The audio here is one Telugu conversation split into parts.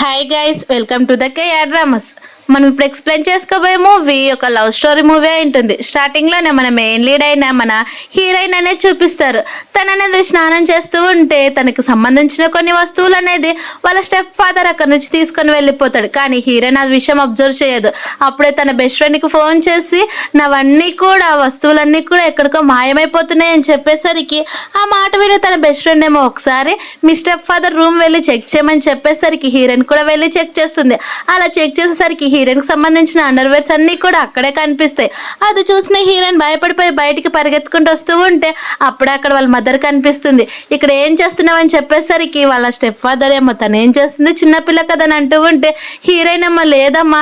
Hi guys, welcome to the KR dramas. మనం ఇప్పుడు ఎక్స్ప్లెయిన్ చేసుకోబోయే మూవీ ఒక లవ్ స్టోరీ మూవీ అయి ఉంటుంది. స్టార్టింగ్లోనే మన మెయిన్ లీడ్ అయిన మన హీరోయిన్ అనేది చూపిస్తారు. తను అనేది స్నానం చేస్తూ ఉంటే తనకు సంబంధించిన కొన్ని వస్తువులు అనేది వాళ్ళ స్టెప్ ఫాదర్ అక్కడ నుంచి తీసుకొని వెళ్ళిపోతాడు. కానీ హీరోయిన్ ఆ విషయం అబ్జర్వ్ చేయదు. అప్పుడే తన బెస్ట్ ఫ్రెండ్కి ఫోన్ చేసి నావన్నీ కూడా వస్తువులన్నీ కూడా ఎక్కడికో మాయమైపోతున్నాయి అని చెప్పేసరికి ఆ మాట విని తన బెస్ట్ ఫ్రెండ్ ఏమో ఒకసారి మీ స్టెప్ ఫాదర్ రూమ్ వెళ్ళి చెక్ చేయమని చెప్పేసరికి హీరోయిన్ కూడా వెళ్ళి చెక్ చేస్తుంది. అలా చెక్ చేసేసరికి హీరోయిన్కి సంబంధించిన అండర్వేర్స్ అన్నీ కూడా అక్కడే కనిపిస్తాయి. అది చూసిన హీరోయిన్ భయపడిపోయి బయటికి పరిగెత్తుకుంటూ వస్తూ ఉంటే అప్పుడే అక్కడ వాళ్ళ మదర్ కనిపిస్తుంది. ఇక్కడ ఏం చేస్తున్నావు అని చెప్పేసరికి వాళ్ళ స్టెప్ ఫాదర్ ఏమో తను ఏం చేస్తుంది చిన్నపిల్ల కదా అని అంటూ ఉంటే హీరోయిన్ ఏమో లేదమ్మా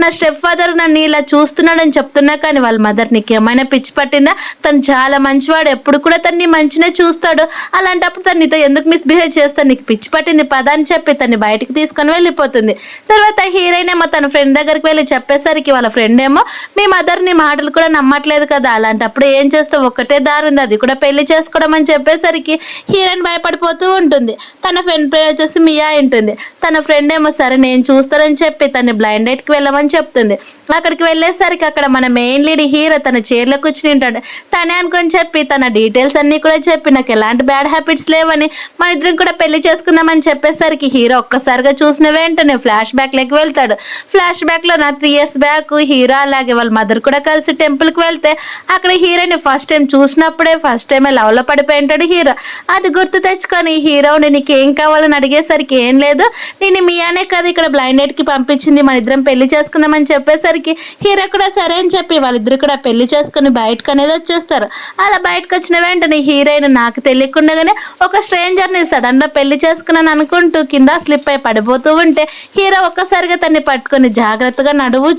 నా స్టెప్ ఫాదర్ నన్ను ఇలా చూస్తున్నాడని చెప్తున్నా. కానీ వాళ్ళ మదర్ నీకు ఏమైనా పిచ్చి పట్టిందా? తను చాలా మంచివాడు, ఎప్పుడు కూడా తన్ని మంచినే చూస్తాడు. అలాంటప్పుడు తను నీతో ఎందుకు మిస్బిహేవ్ చేస్తాను? నీకు పిచ్చి పట్టింది పద అని చెప్పి తన్ని బయటికి తీసుకొని వెళ్ళిపోతుంది. తర్వాత హీరోయిన్ ఏమో తన ఫ్రెండ్ దగ్గరికి వెళ్ళి చెప్పేసరికి వాళ్ళ ఫ్రెండ్ ఏమో మీ మదర్ నీ మాటలు కూడా నమ్మట్లేదు కదా, అలాంటప్పుడు ఏం చేస్తావు, ఒక్కటే దారి ఉంది, అది కూడా పెళ్లి చేసుకోవడం అని చెప్పేసరికి హీరోయిన్ భయపడిపోతూ ఉంటుంది. తన ఫ్రెండ్ పేరు వచ్చేసి మియా ఉంటుంది. తన ఫ్రెండ్ ఏమో సరే నేను చూస్తానని చెప్పి తన్ని బ్లైండ్ డేట్కి వెళ్ళమని చెప్తుంది. అక్కడికి వెళ్ళేసరికి అక్కడ మన మెయిన్ లీడ్ హీరో తన చైర్లో కూర్చుని ఉంటాడు. తనే అనుకొని చెప్పి తన డీటెయిల్స్ అన్నీ కూడా చెప్పి నాకు ఎలాంటి బ్యాడ్ హ్యాబిట్స్ లేవని మన ఇద్దరం కూడా పెళ్లి చేసుకుందామని చెప్పేసరికి హీరో ఒక్కసారిగా చూసిన వెంటనే ఫ్లాష్ బ్యాక్లోకి వెళ్తాడు. ఫ్లాష్ బ్యాక్లో నా 3 years బ్యాక్ హీరో అలాగే వాళ్ళ మదర్ కూడా కలిసి టెంపుల్కి వెళ్తే అక్కడ హీరోని ఫస్ట్ టైం చూసినప్పుడే ఫస్ట్ టైమే లవ్లో పడిపోయి ఉంటాడు హీరో. అది గుర్తు తెచ్చుకొని హీరోని నీకు ఏం కావాలని అడిగేసరికి ఏం లేదు, నేను మియానే కదా ఇక్కడ బ్లైండ్ డేట్కి పంపించింది, మన ఇద్దరం పెళ్లి చేసుకుందామని చెప్పేసరికి హీరో కూడా సరే అని చెప్పి వాళ్ళిద్దరు కూడా పెళ్లి చేసుకుని బయటకు అనేది వచ్చేస్తారు. అలా బయటకు వచ్చిన వెంటనే హీరోయిన్ నాకు తెలియకుండానే ఒక స్ట్రేంజర్ని సడన్గా పెళ్లి చేసుకున్నాను అనుకుంటూ కింద స్లిప్ అయి పడిపోతూ ఉంటే హీరో ఒక్కసారిగా తన్ని పట్టుకొని జాగ్రత్తగా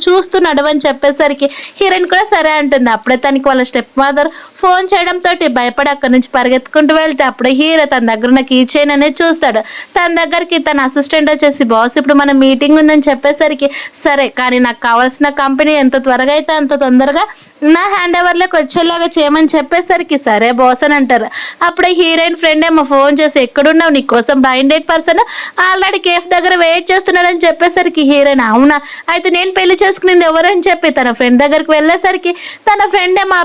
చూస్తూ నడువు అని చెప్పేసరికి హీరోయిన్ కూడా సరే అంటుంది. అప్పుడే తనకి వాళ్ళ స్టెప్ మదర్ ఫోన్ చేయడంతో భయపడి అక్కడి నుంచి పరిగెత్తుకుంటూ వెళ్తే అప్పుడే హీరో తన దగ్గర ఉన్న కీ చైన్ అనేది చూస్తాడు. తన దగ్గరికి తన అసిస్టెంట్ వచ్చేసి బాస్ ఇప్పుడు మన మీటింగ్ ఉందని చెప్పేసరికి సరే కానీ నాకు కావాల్సిన కంపెనీ ఎంత త్వరగా అయితే అంత తొందరగా నా హ్యాండ్ ఓవర్లోకి వచ్చేలాగా చేయమని చెప్పేసరికి సరే బాస్ అని అంటారు. అప్పుడే హీరోయిన్ ఫ్రెండ్ ఏమో ఫోన్ చేసి ఎక్కడున్నావు, నీకోసం blind date person already cafe దగ్గర వెయిట్ చేస్తున్నాడని చెప్పేసరికి హీరోయిన్ అవునా అయితే నేను పెళ్లి చేసుకునేది ఎవరని చెప్పి తన ఫ్రెండ్ దగ్గరికి వెళ్ళేసరికి తన ఫ్రెండ్ ఏమో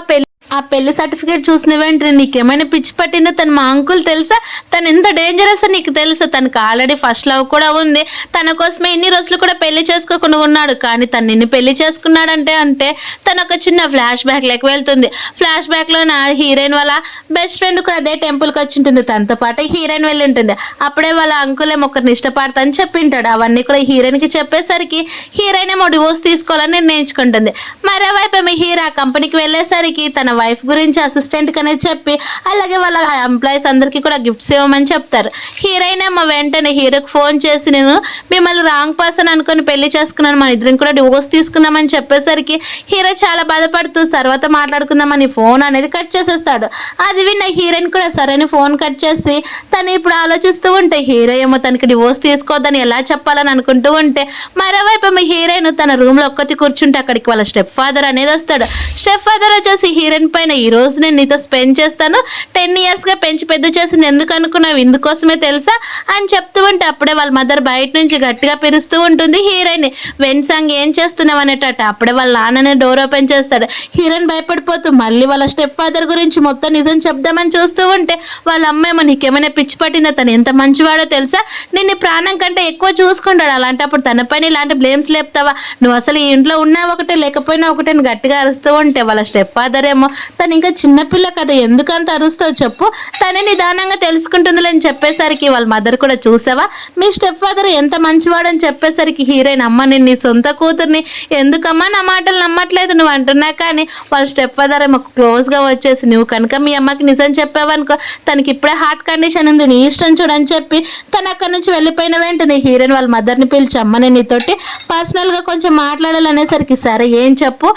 ఆ పెళ్లి సర్టిఫికేట్ చూసిన వెంటనే నీకేమైనా పిచ్చి పట్టిందో, తను మా అంకుల్ తెలుసా, తను ఎంత డేంజరస్ నీకు తెలుసా, తనకు ఆల్రెడీ ఫస్ట్ లవ్ కూడా ఉంది, తన కోసమే ఇన్ని రోజులు కూడా పెళ్లి చేసుకోకుండా ఉన్నాడు, కానీ తను నిన్ను పెళ్లి చేసుకున్నాడంటే తను ఒక చిన్న ఫ్లాష్ బ్యాక్ లెక్క వెళ్తుంది. ఫ్లాష్ బ్యాక్లో నా హీరోయిన్ వాళ్ళ బెస్ట్ ఫ్రెండ్ కూడా అదే టెంపుల్కి వచ్చి ఉంటుంది, తనతో పాటు హీరోయిన్ వెళ్ళి ఉంటుంది. అప్పుడే వాళ్ళ అంకుల్ ఏమో ఒకరిని ఇష్టపడతా అని చెప్పింటాడు. అవన్నీ కూడా హీరోయిన్కి చెప్పేసరికి హీరోయిన్ ఏమో డివోర్స్ తీసుకోవాలని నిర్ణయించుకుంటుంది. మరోవైపు ఏమో హీరో ఆ కంపెనీకి వెళ్ళేసరికి తన వైఫ్ గురించి అసిస్టెంట్కి అనేది చెప్పి అలాగే వాళ్ళ ఎంప్లాయీస్ అందరికీ కూడా గిఫ్ట్స్ ఇవ్వమని చెప్తారు. హీరోయిన్ ఏమో వెంటనే హీరోకి ఫోన్ చేసి నేను మిమ్మల్ని రాంగ్ పర్సన్ అనుకుని పెళ్లి చేసుకున్నాను, మన ఇద్దరం కూడా డివోర్స్ తీసుకుందామని చెప్పేసరికి హీరో చాలా బాధపడుతూ తర్వాత మాట్లాడుకుందామని ఫోన్ అనేది కట్ చేసేస్తాడు. అది విన్న హీరోయిన్ కూడా సరైన ఫోన్ కట్ చేసి తను ఇప్పుడు ఆలోచిస్తూ ఉంటే హీరో ఏమో తనకి డివోర్స్ తీసుకోవద్దని ఎలా చెప్పాలని అనుకుంటూ ఉంటే మరోవైపు ఏమో హీరోయిన్ తన రూమ్లో ఒక్కటి కూర్చుంటే అక్కడికి వాళ్ళ స్టెప్ ఫాదర్ అనేది వస్తాడు. స్టెప్ ఫాదర్ వచ్చేసి హీరోయిన్ పైన ఈ రోజు నేను నీతో స్పెండ్ చేస్తాను, 10 yearsగా పెంచి పెద్ద చేసింది ఎందుకు అనుకున్నావు, ఇందుకోసమే తెలుసా అని చెప్తూ ఉంటే అప్పుడే వాళ్ళ మదర్ బయట నుంచి గట్టిగా పిలుస్తూ ఉంటుంది హీరోయిన్ వెన్సాంగ్ ఏం చేస్తున్నావు అనేటట్ట. అప్పుడే వాళ్ళ నాన్ననే డోర్ ఓపెన్ చేస్తాడు. హీరోయిన్ భయపడిపోతూ మళ్ళీ వాళ్ళ స్టెప్ ఫాదర్ గురించి మొత్తం నిజం చెప్దామని చూస్తూ ఉంటే వాళ్ళ అమ్మేమో నీకేమైనా పిచ్చి పట్టిందా, తను ఎంత మంచివాడో తెలుసా, నిన్ను ప్రాణం కంటే ఎక్కువ చూసుకుంటాడు, అలాంటప్పుడు తన పైన ఇలాంటి బ్లేమ్స్ లేపుతావా, నువ్వు అసలు ఈ ఇంట్లో ఉన్నా ఒకటే లేకపోయినా ఒకటే గట్టిగా అరుస్తూ ఉంటే వాళ్ళ స్టెప్ ఫాదర్ ఏమో తను ఇంకా చిన్నపిల్ల కదా ఎందుకంత అరుస్తావు చెప్పు, తనే నిదానంగా తెలుసుకుంటుందని చెప్పేసరికి వాళ్ళ మదర్ కూడా చూసావా మీ స్టెప్ ఫాదర్ ఎంత మంచివాడని చెప్పేసరికి హీరోయిన్ అమ్మ నేను నీ సొంత కూతుర్ని ఎందుకమ్మా నా మాటలు నమ్మట్లేదు నువ్వు అంటున్నా. కానీ వాళ్ళ స్టెప్ ఫాదర్ ఏమో క్లోజ్గా వచ్చేసి నువ్వు కనుక మీ అమ్మకి నిజం చెప్పావనుకో తనకి ఇప్పుడే హార్ట్ కండిషన్ ఉంది, నీ ఇష్టం చూడని చెప్పి తను అక్కడి నుంచి వెళ్ళిపోయిన వెంటనే హీరోయిన్ వాళ్ళ మదర్ని పిలిచి అమ్మ నేను నీతోటి పర్సనల్గా కొంచెం మాట్లాడాలనేసరికి సరే ఏం చెప్పు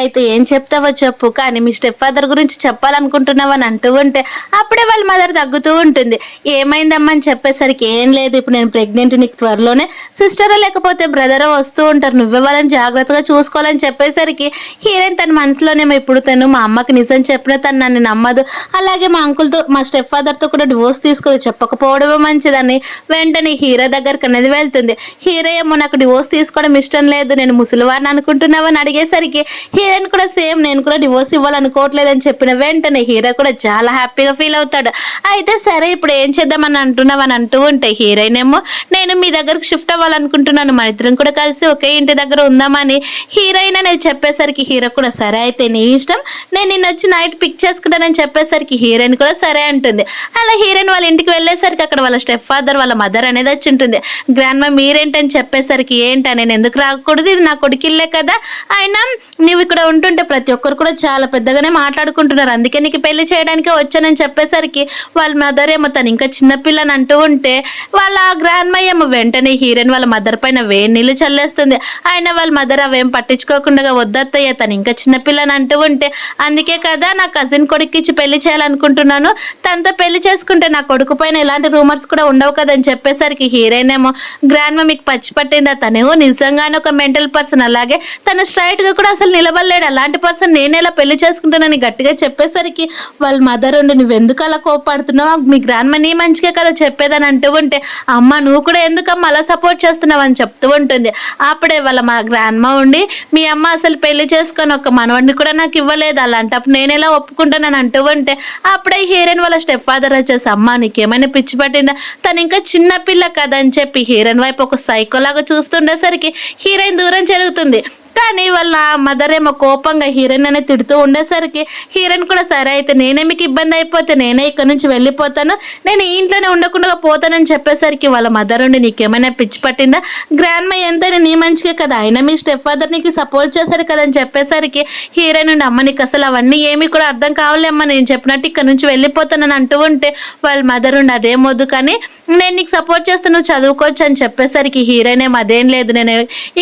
అయితే ఏం చెప్తావో చెప్పు, కానీ మీ స్టెప్ ఫాదర్ గురించి చెప్పాలనుకుంటున్నావు అని అంటూ ఉంటే అప్పుడే వాళ్ళ మదర్ తగ్గుతూ ఉంటుంది. ఏమైందమ్మా అని చెప్పేసరికి ఏం లేదు, ఇప్పుడు నేను ప్రెగ్నెంట్, నీకు త్వరలోనే సిస్టరో లేకపోతే బ్రదరో వస్తూ ఉంటారు, నువ్వే వాళ్ళని జాగ్రత్తగా చూసుకోవాలని చెప్పేసరికి హీరోయిన్ తన మనసులోనేమో ఇప్పుడు తను మా అమ్మకి నిజం చెప్పిన తను నన్ను నమ్మదు, అలాగే మా అంకుల్తో మా స్టెప్ ఫాదర్తో కూడా డివోర్స్ తీసుకోదు, చెప్పకపోవడమే మంచిదని వెంటనే హీరో దగ్గరికి అనేది వెళ్తుంది. హీరో ఏమో నాకు డివోర్స్ తీసుకోవడం ఇష్టం లేదు, నేను ముసలివాడిని అనుకుంటున్నావని అడిగేసరికి హీరోయిన్ కూడా సేమ్ నేను కూడా డివోర్స్ ఇవ్వాలనుకోవట్లేదని చెప్పిన వెంటనే హీరో కూడా చాలా హ్యాపీగా ఫీల్ అవుతాడు. అయితే సరే ఇప్పుడు ఏం చేద్దామని అంటున్నావు అని అంటూ ఉంటే హీరోయిన్ ఏమో నేను మీ దగ్గరకు షిఫ్ట్ అవ్వాలనుకుంటున్నాను, మన ఇద్దరం కూడా కలిసి ఒకే ఇంటి దగ్గర ఉందామని హీరోయిన్ అనేది చెప్పేసరికి హీరో కూడా సరే అయితే నీ ఇష్టం, నేను నిన్న వచ్చి నైట్ పిక్ చేసుకుంటానని చెప్పేసరికి హీరోయిన్ కూడా సరే అంటుంది. అలా హీరోయిన్ వాళ్ళ ఇంటికి వెళ్ళేసరికి అక్కడ వాళ్ళ స్టెప్ ఫాదర్ వాళ్ళ మదర్ అనేది వచ్చి ఉంటుంది. గ్రాండ్ మా మీరేంటని చెప్పేసరికి ఏంటా నేను ఎందుకు రాకూడదు, ఇది నా కొడుకిల్లే కదా, అయినా నువ్వు ఇక్కడ ఉంటుంటే ప్రతి ఒక్కరు కూడా చాలా పెద్దగానే మాట్లాడుకుంటున్నారు, అందుకే నీకు పెళ్లి చేయడానికే వచ్చానని చెప్పేసరికి వాళ్ళ మదర్ ఏమో తను ఇంకా చిన్నపిల్లని అంటూ ఉంటే వాళ్ళ గ్రాండ్ మై ఏమో వెంటనే హీరోయిన్ వాళ్ళ మదర్ పైన వేడి నీళ్ళు చల్లేస్తుంది. ఆయన వాళ్ళ మదర్ అవేం పట్టించుకోకుండా వద్దత్తయ్య తను ఇంకా చిన్నపిల్లని అంటూ ఉంటే అందుకే కదా నా కజిన్ కొడుకు ఇచ్చి పెళ్లి చేయాలనుకుంటున్నాను, తనతో పెళ్లి చేసుకుంటే నా కొడుకు పైన ఎలాంటి రూమర్స్ కూడా ఉండవు కదని చెప్పేసరికి హీరోయిన్ ఏమో గ్రాండ్ మా మీకు పచ్చి పట్టిందా, తనేమో నిజంగానే ఒక మెంటల్ పర్సన్, అలాగే తను స్ట్రైట్ గా కూడా అసలు నిలబడలేడు, అలాంటి పర్సన్ నేను ఎలా పెళ్లి చేసుకుంటానని గట్టిగా చెప్పేసరికి వాళ్ళ మదర్ ఉండి నువ్వెందుకు అలా కోపడుతున్నావు, మీ గ్రాండ్ మా నీ మంచిగా కదా చెప్పేదని అంటూ ఉంటే అమ్మ నువ్వు కూడా ఎందుకమ్మా అలా సపోర్ట్ చేస్తున్నావు అని చెప్తూ ఉంటుంది. అప్పుడే వాళ్ళ మా గ్రాండ్ మా ఉండి మీ అమ్మ అసలు పెళ్లి చేసుకొని ఒక మనవడిని కూడా నాకు ఇవ్వలేదు, అలాంటప్పుడు నేను ఎలా ఒప్పుకుంటానని అంటూ ఉంటే అప్పుడే హీరోయిన్ వాళ్ళ స్టెప్ ఫాదర్ వచ్చేసి అమ్మ నీకేమైనా పిచ్చి పట్టిందా, తను ఇంకా చిన్న పిల్ల కదా అని చెప్పి హీరోయిన్ వైపు ఒక సైకోలాగా చూస్తుండేసరికి హీరోయిన్ దూరం జరుగుతుంది. కానీ వాళ్ళ మదర్ ఏమో కోపంగా హీరోయిన్ అనేది తిడుతూ ఉండేసరికి హీరోయిన్ కూడా సరే అయితే నేనే మీకు ఇబ్బంది అయిపోతే నేనే ఇక్కడ నుంచి వెళ్ళిపోతాను, నేను ఈ ఇంట్లోనే ఉండకుండా పోతానని చెప్పేసరికి వాళ్ళ మదర్ ఉండి నీకేమైనా పిచ్చి పట్టిందా, గ్రాండ్ మా ఎంతైనా నీ మంచిగా కదా, అయినా మీ స్టెప్ ఫాదర్ నీకు సపోర్ట్ చేశారు కదా అని చెప్పేసరికి హీరోయిన్ నుండి అమ్మ నీకు అసలు అవన్నీ ఏమీ కూడా అర్థం కావాలేమ్మా, నేను చెప్పినట్టు ఇక్కడ నుంచి వెళ్ళిపోతానని అంటూ ఉంటే వాళ్ళ మదర్ ఉండి అదేమొద్దు కానీ నేను నీకు సపోర్ట్ చేస్తే నువ్వు చదువుకోవచ్చు అని చెప్పేసరికి హీరోయిన్ ఏమో అదేం లేదు నేను